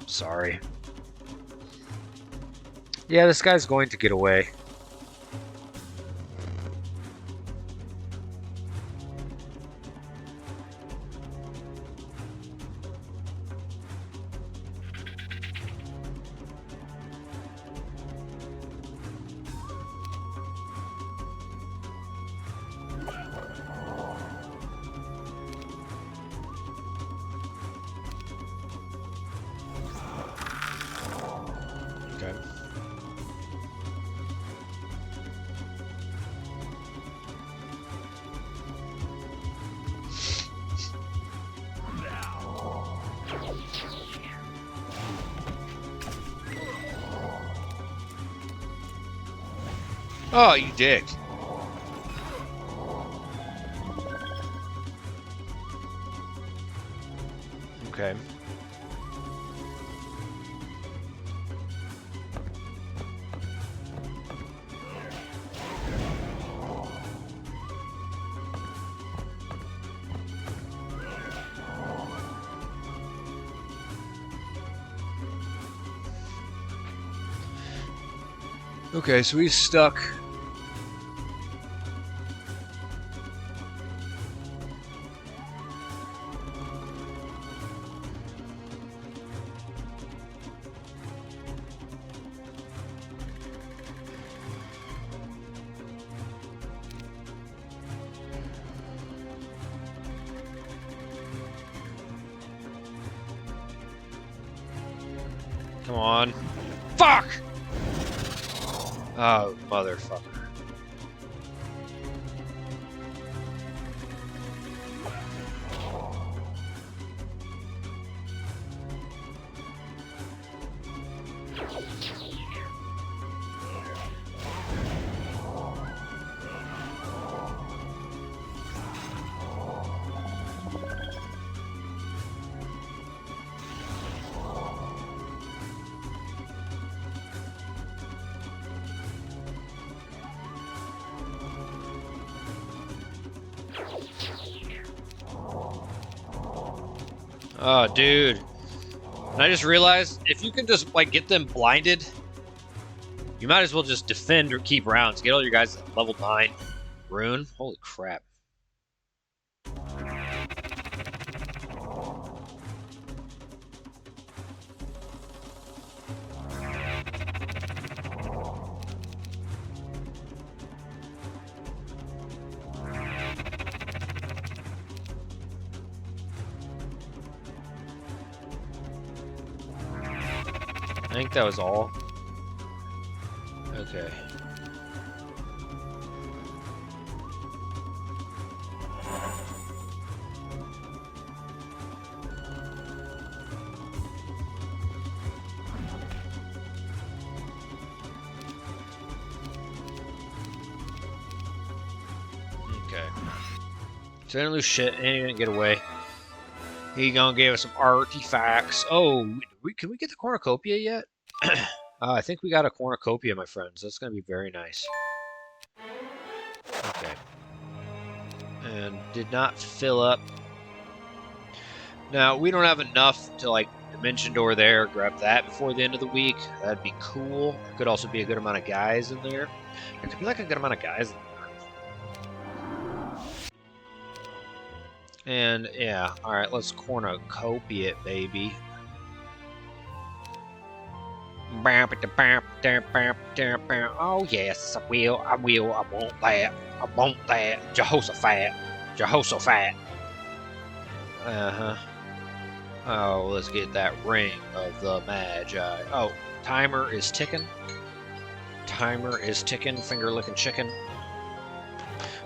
Sorry. Yeah, this guy's going to get away. Oh, you dick. Okay. Okay, so he's stuck. Come on. Fuck! Oh, motherfucker. Oh, dude. And I just realized, if you can just, like, get them blinded, you might as well just defend or keep rounds. Get all your guys at level 9 rune. Holy crap. I think that was all. Okay. Okay. So I didn't lose shit, and he didn't get away. He gonna give us some artifacts. Oh, can we get the cornucopia yet? I think we got a cornucopia, my friends. That's gonna be very nice. Okay. And did not fill up. Now, we don't have enough to, like, dimension door there. Grab that before the end of the week. That'd be cool. There could also be a good amount of guys in there. There could be, like, a good amount of guys in there. And, yeah. Alright, let's cornucopia it, baby. Oh, yes, I will. I will. I want that. I want that. Jehoshaphat. Jehoshaphat. Uh-huh. Oh, let's get that ring of the Magi. Oh, timer is ticking. Timer is ticking. Finger-licking chicken.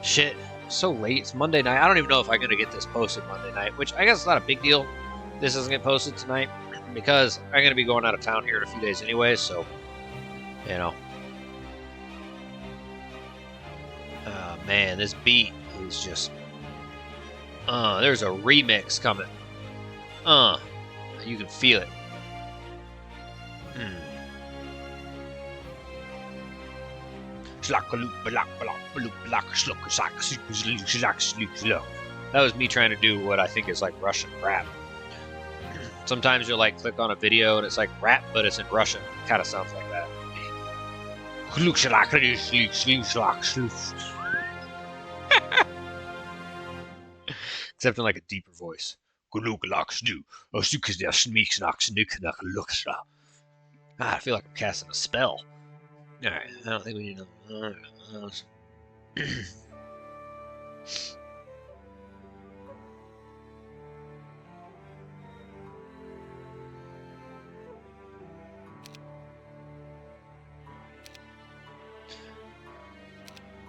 Shit. So late. It's Monday night. I don't even know if I'm going to get this posted Monday night, which I guess is not a big deal. This doesn't get posted tonight because I'm going to be going out of town here in a few days anyway, so, you know. Man, this beat is just... there's a remix coming. You can feel it. That was me trying to do what I think is like Russian rap. Sometimes you'll like click on a video and it's like rap, but it's in Russian. It kind of sounds like that. Except in like a deeper voice. I feel like I'm casting a spell. Alright, I don't think we need to...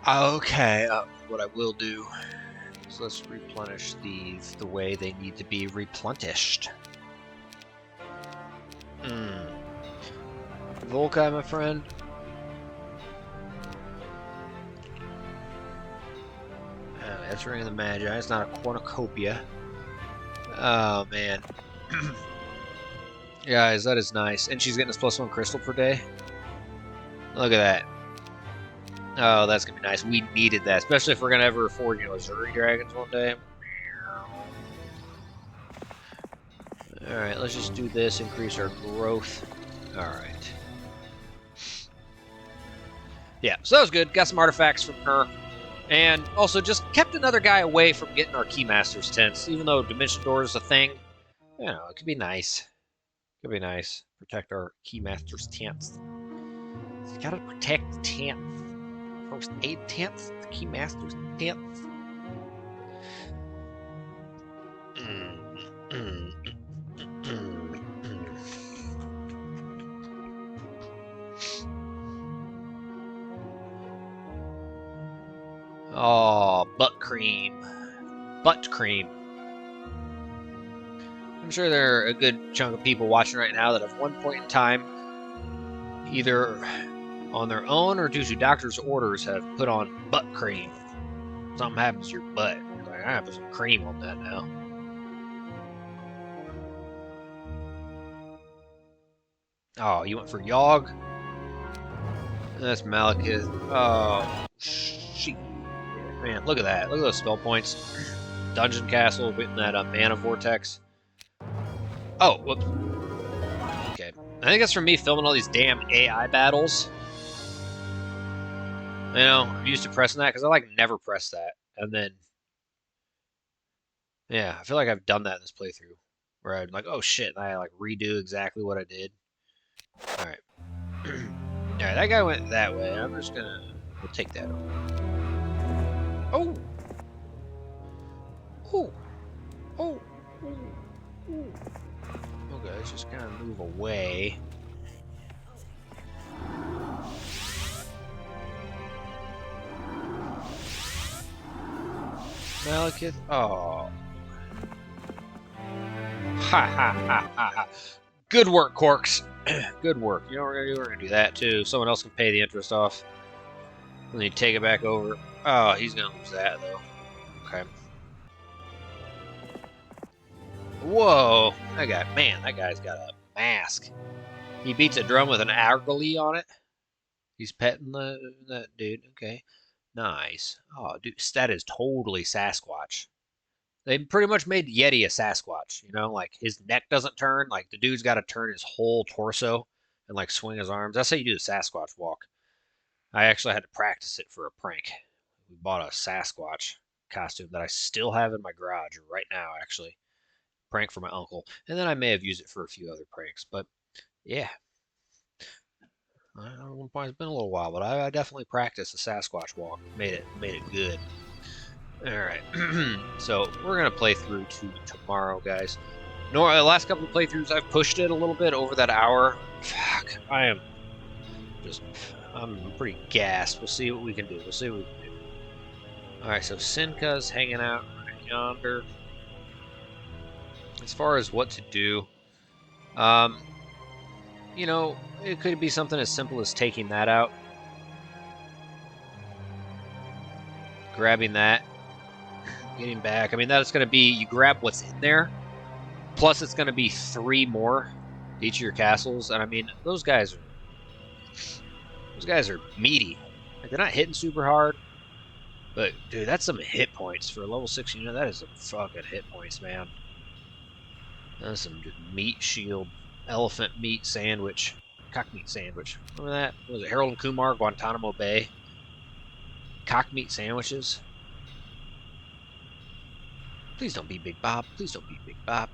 Okay, what I will do is let's replenish these the way they need to be replenished. Volkai, my friend. That's Ring of the Magi. It's not a cornucopia. Oh, man. Guys, that is nice. And she's getting us +1 crystal per day. Look at that. Oh, that's going to be nice. We needed that, especially if we're going to ever afford, you know, Azuri dragons one day. Alright, let's just do this, increase our growth. Alright. Yeah, so that was good. Got some artifacts from her. And also just kept another guy away from getting our Keymaster's tents. Even though Dimension Door is a thing, you know, it could be nice. Could be nice. Protect our Keymaster's tents. You gotta protect the tents. First aid tents, the Keymaster's tents. Oh, butt cream. Butt cream. I'm sure there are a good chunk of people watching right now that at one point in time, either on their own or due to doctor's orders, have put on butt cream. Something happens to your butt. You're like, I have some cream on that now. Oh, you went for Yogg? That's Malekith. Oh, shit. Man, look at that. Look at those spell points. Dungeon Castle, getting that mana vortex. Oh, whoops. Okay. I think that's from me filming all these damn AI battles. You know, I'm used to pressing that because I like never press that. And then, yeah, I feel like I've done that in this playthrough. Where I'm like, oh shit, and I like redo exactly what I did. Alright. Alright, that guy went that way. I'm just gonna, we'll take that over. Oh! Oh! Oh! Oh! Okay, let's just kind of move away. Malekith? Oh. Ha ha ha ha ha. Good work, Corks. Good work. You know what we're gonna do? We're gonna do that too. Someone else can pay the interest off. Then you take it back over. Oh, he's gonna lose that though. Okay. Whoa. That guy, man, that guy's got a mask. He beats a drum with an Argally on it. He's petting that dude. Okay. Nice. Oh, dude, that is totally Sasquatch. They pretty much made Yeti a Sasquatch, you know? Like, his neck doesn't turn. Like, the dude's got to turn his whole torso and, like, swing his arms. That's how you do the Sasquatch walk. I actually had to practice it for a prank. We bought a Sasquatch costume that I still have in my garage right now, actually. Prank for my uncle. And then I may have used it for a few other pranks. But, yeah. At one point, it's been a little while, but I definitely practiced the Sasquatch walk. Made it good. Alright, so we're going to play through to tomorrow, guys. The last couple of playthroughs, I've pushed it a little bit over that hour. Fuck, I'm pretty gassed. We'll see what we can do. We'll see what we can do. Alright, so Sinka's hanging out right yonder. As far as what to do, you know, it could be something as simple as taking that out. Grabbing that. Getting back. I mean, that's going to be, you grab what's in there, plus it's going to be 3 more to each of your castles. And I mean, those guys are meaty. Like, they're not hitting super hard, but dude, that's some hit points for a level 6 unit. That is some fucking hit points, man. That's some meat shield, elephant meat sandwich, cock meat sandwich. Remember that? What was it Harold and Kumar, Guantanamo Bay? Cock meat sandwiches. Please don't be Big Bob. Please don't be Big Bob.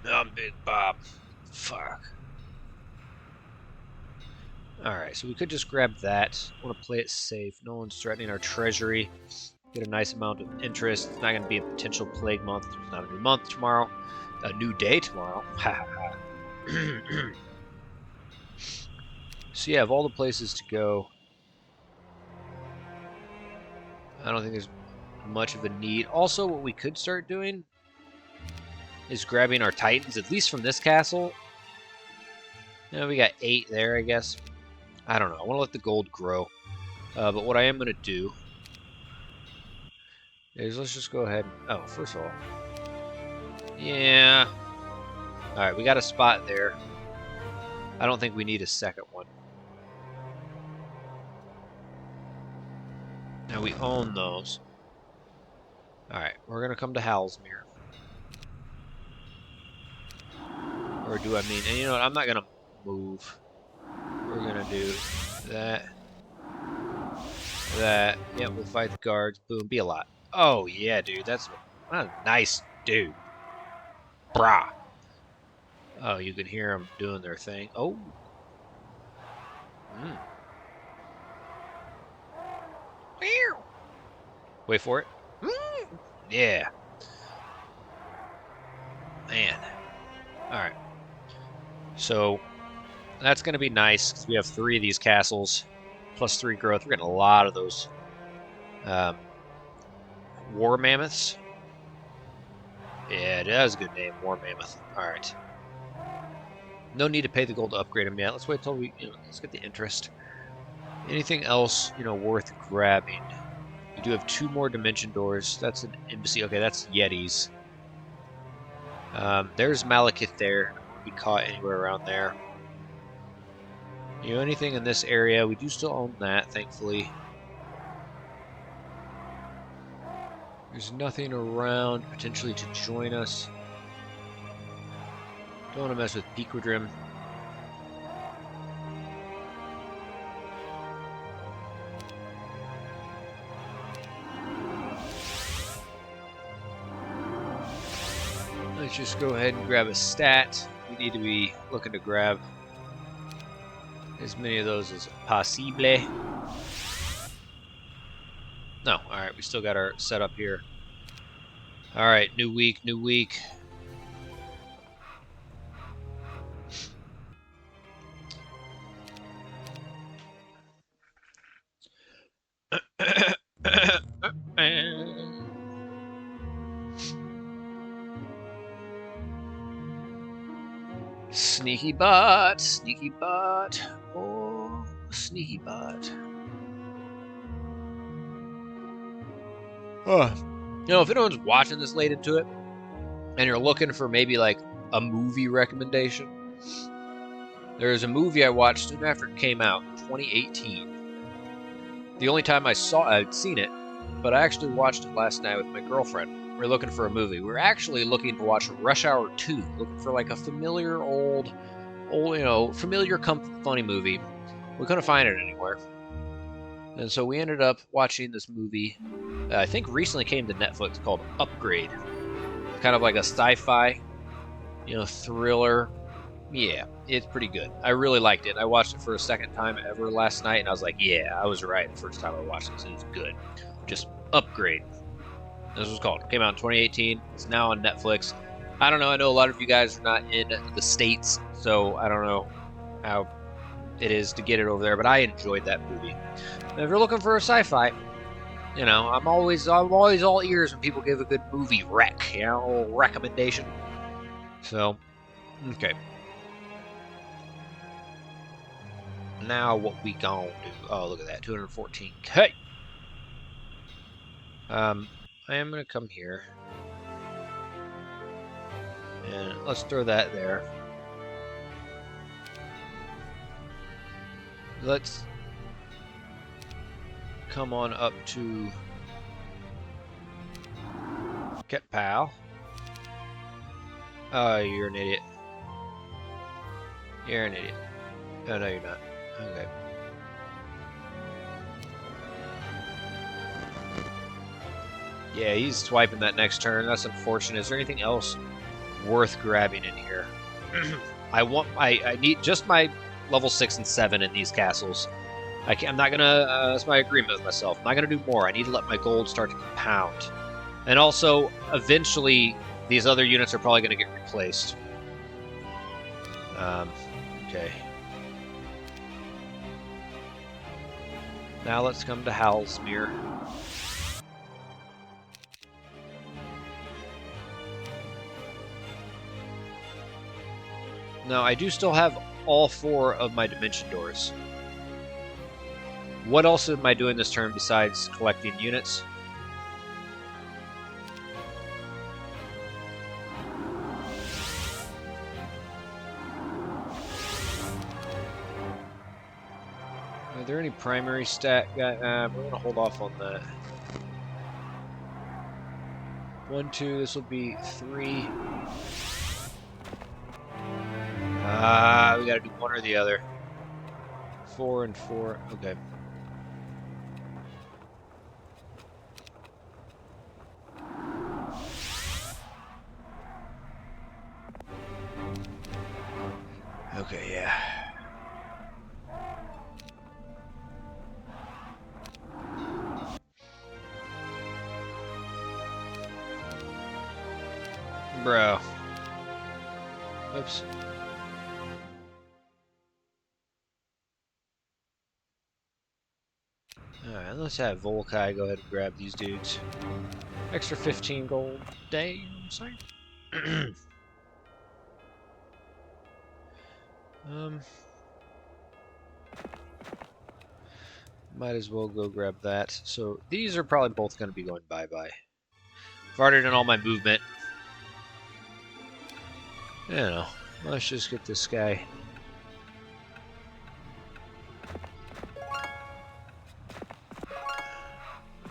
I'm Big Bob. Fuck. Alright, so we could just grab that. I want to play it safe. No one's threatening our treasury. Get a nice amount of interest. It's not going to be a potential plague month. It's not a new month tomorrow. A new day tomorrow. Ha ha ha. So yeah, of all the places to go, I don't think there's much of a need. Also, what we could start doing is grabbing our titans, at least from this castle. You know, we got 8 there, I guess. I don't know. I want to let the gold grow. But what I am going to do is let's just go ahead and... Oh, first of all... Yeah. Alright, we got a spot there. I don't think we need a second one. Now we own those. Alright, we're going to come to Halsmere. Or do I mean... And you know what? I'm not going to move. We're going to do that. That. Yeah, we'll fight the guards. Boom. Be a lot. Oh, yeah, dude. That's a nice dude. Brah. Oh, you can hear them doing their thing. Oh. Wait for it. Yeah. Man. Alright. So, that's going to be nice, because we have 3 of these castles, plus 3 growth. We're getting a lot of those war mammoths. Yeah, that is a good name, war mammoth. Alright. No need to pay the gold to upgrade them yet. Let's wait till we, let's get the interest. Anything else, worth grabbing? We do have 2 more dimension doors. That's an embassy. Okay, that's Yetis. There's Malekith there. Be caught anywhere around there. Anything in this area? We do still own that, thankfully. There's nothing around potentially to join us. Don't want to mess with Pequodrim. Let's just go ahead and grab a stat. We need to be looking to grab as many of those as possible. No, alright, we still got our setup here. Alright, new week, new week. Sneaky bot, oh, sneaky bot. If anyone's watching this late into it, and you're looking for maybe like a movie recommendation, there's a movie I watched soon after it came out, 2018. The only time I'd seen it, but I actually watched it last night with my girlfriend. We're looking for a movie. We're actually looking to watch Rush Hour 2, looking for like a familiar old, familiar funny movie. We couldn't find it anywhere. And so we ended up watching this movie, I think recently came to Netflix, called Upgrade. Kind of like a sci-fi, thriller. Yeah, it's pretty good. I really liked it. I watched it for a second time ever last night, and I was like, yeah, I was right the first time I watched this. It was good. Just Upgrade. This was called. It came out in 2018. It's now on Netflix. I don't know. I know a lot of you guys are not in the States, so I don't know how it is to get it over there, but I enjoyed that movie. And if you're looking for a sci-fi, I'm always all ears when people give a good movie recommendation. So, okay. Now what we gonna do? Oh, look at that, 214K. I am gonna come here, and let's throw that there. Let's come on up to Ket Pal. Oh, you're an idiot. You're an idiot. Oh, no, you're not. Okay. Yeah, he's swiping that next turn. That's unfortunate. Is there anything else worth grabbing in here? I need just my level 6 and 7 in these castles. I'm not gonna. That's my agreement with myself. I'm not gonna do more. I need to let my gold start to compound, and also eventually these other units are probably gonna get replaced. Okay. Now let's come to Halsmere. Now, I do still have all 4 of my dimension doors. What else am I doing this turn besides collecting units? any primary stat guy? We're gonna hold off on that. 1, 2. This will be 3. We gotta do one or the other. 4 and 4. Okay. Okay, yeah. Bro. Oops. Alright, let's have Volkai go ahead and grab these dudes. Extra 15 gold day, you know what I'm saying? Might as well go grab that. So these are probably both going to be going bye-bye. I've already done all my movement. You know, let's just get this guy.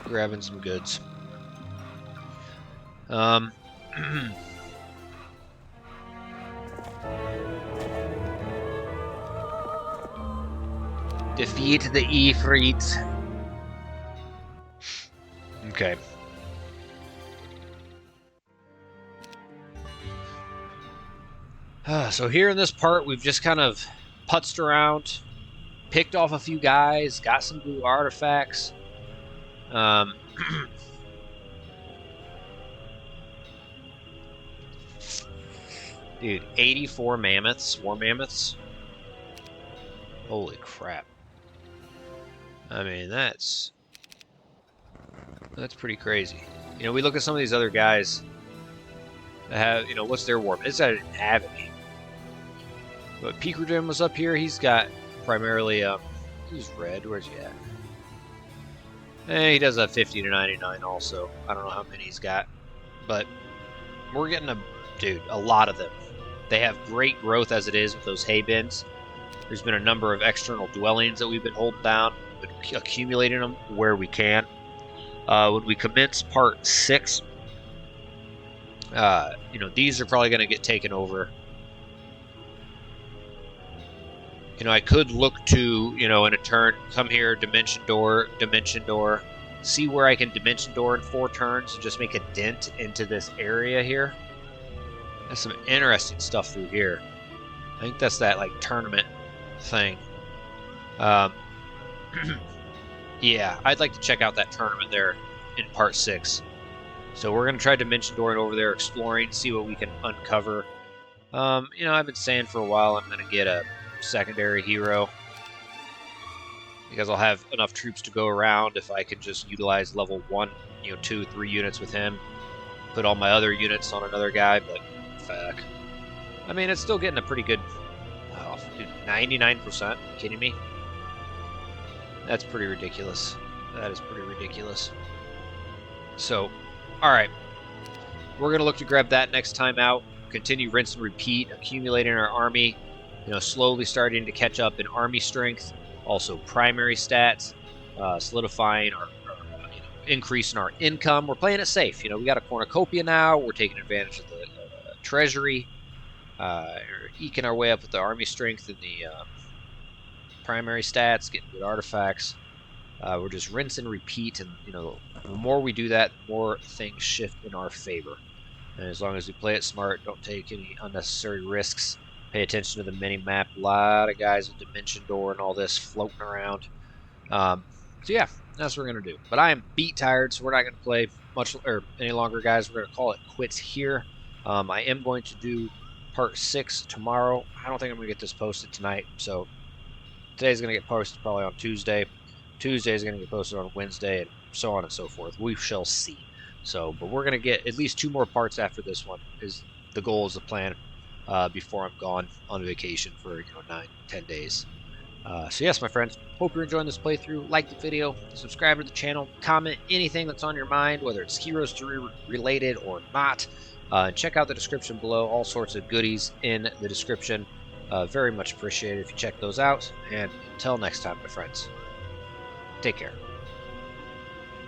Grabbing some goods. Defeat the Ifrit. Okay. So here in this part, we've just kind of putzed around, picked off a few guys, got some blue artifacts. Dude, 84 mammoths, war mammoths. Holy crap. I mean, that's pretty crazy. You know, we look at some of these other guys that have, you know, what's their war? This guy didn't have any. But Peekerdin was up here. He's got primarily, he's red. Where's he at? He does have 50 to 99 also. I don't know how many he's got. But we're getting a lot of them. They have great growth as it is with those hay bins. There's been a number of external dwellings that we've been holding down, been accumulating them where we can. When we commence part 6, you know, these are probably going to get taken over. You know, I could look to, you know, in a turn, come here, dimension door, see where I can dimension door in 4 turns and just make a dent into this area here. There's some interesting stuff through here. I think that's that, like, tournament thing. Yeah, I'd like to check out that tournament there in part 6. So we're going to try dimension dooring over there, exploring, see what we can uncover. You know, I've been saying for a while I'm going to get a secondary hero because I'll have enough troops to go around if I can just utilize level 1, you know, 2, 3 units with him, put all my other units on another guy, but fuck. I mean, it's still getting a pretty good, 99%, kidding me? That's pretty ridiculous. That is pretty ridiculous. So, alright, we're going to look to grab that next time out, continue rinse and repeat, accumulating our army, you know, slowly starting to catch up in army strength, also primary stats, solidifying our you know, increasing our income. We're playing it safe. You know, we got a cornucopia now. We're taking advantage of the treasury, eking our way up with the army strength and the primary stats, getting good artifacts. We're just rinse and repeat, and you know, the more we do that, the more things shift in our favor. And as long as we play it smart, don't take any unnecessary risks. Pay attention to the mini-map. A lot of guys with Dimension Door and all this floating around. So yeah, that's what we're going to do. But I am beat tired, so we're not going to play much or any longer, guys. We're going to call it quits here. I am going to do part 6 tomorrow. I don't think I'm going to get this posted tonight. So today's going to get posted probably on Tuesday. Tuesday is going to get posted on Wednesday, and so on and so forth. We shall see. So, but we're going to get at least 2 more parts after this one. Is the goal, is the plan. Before I'm gone on vacation for, you know, 9-10 days. So yes, my friends, hope you're enjoying this playthrough. Like the video, subscribe to the channel, comment anything that's on your mind, whether it's Heroes 3 related or not. Check out the description below, all sorts of goodies in the description. Very much appreciated if you check those out. And until next time, my friends. Take care.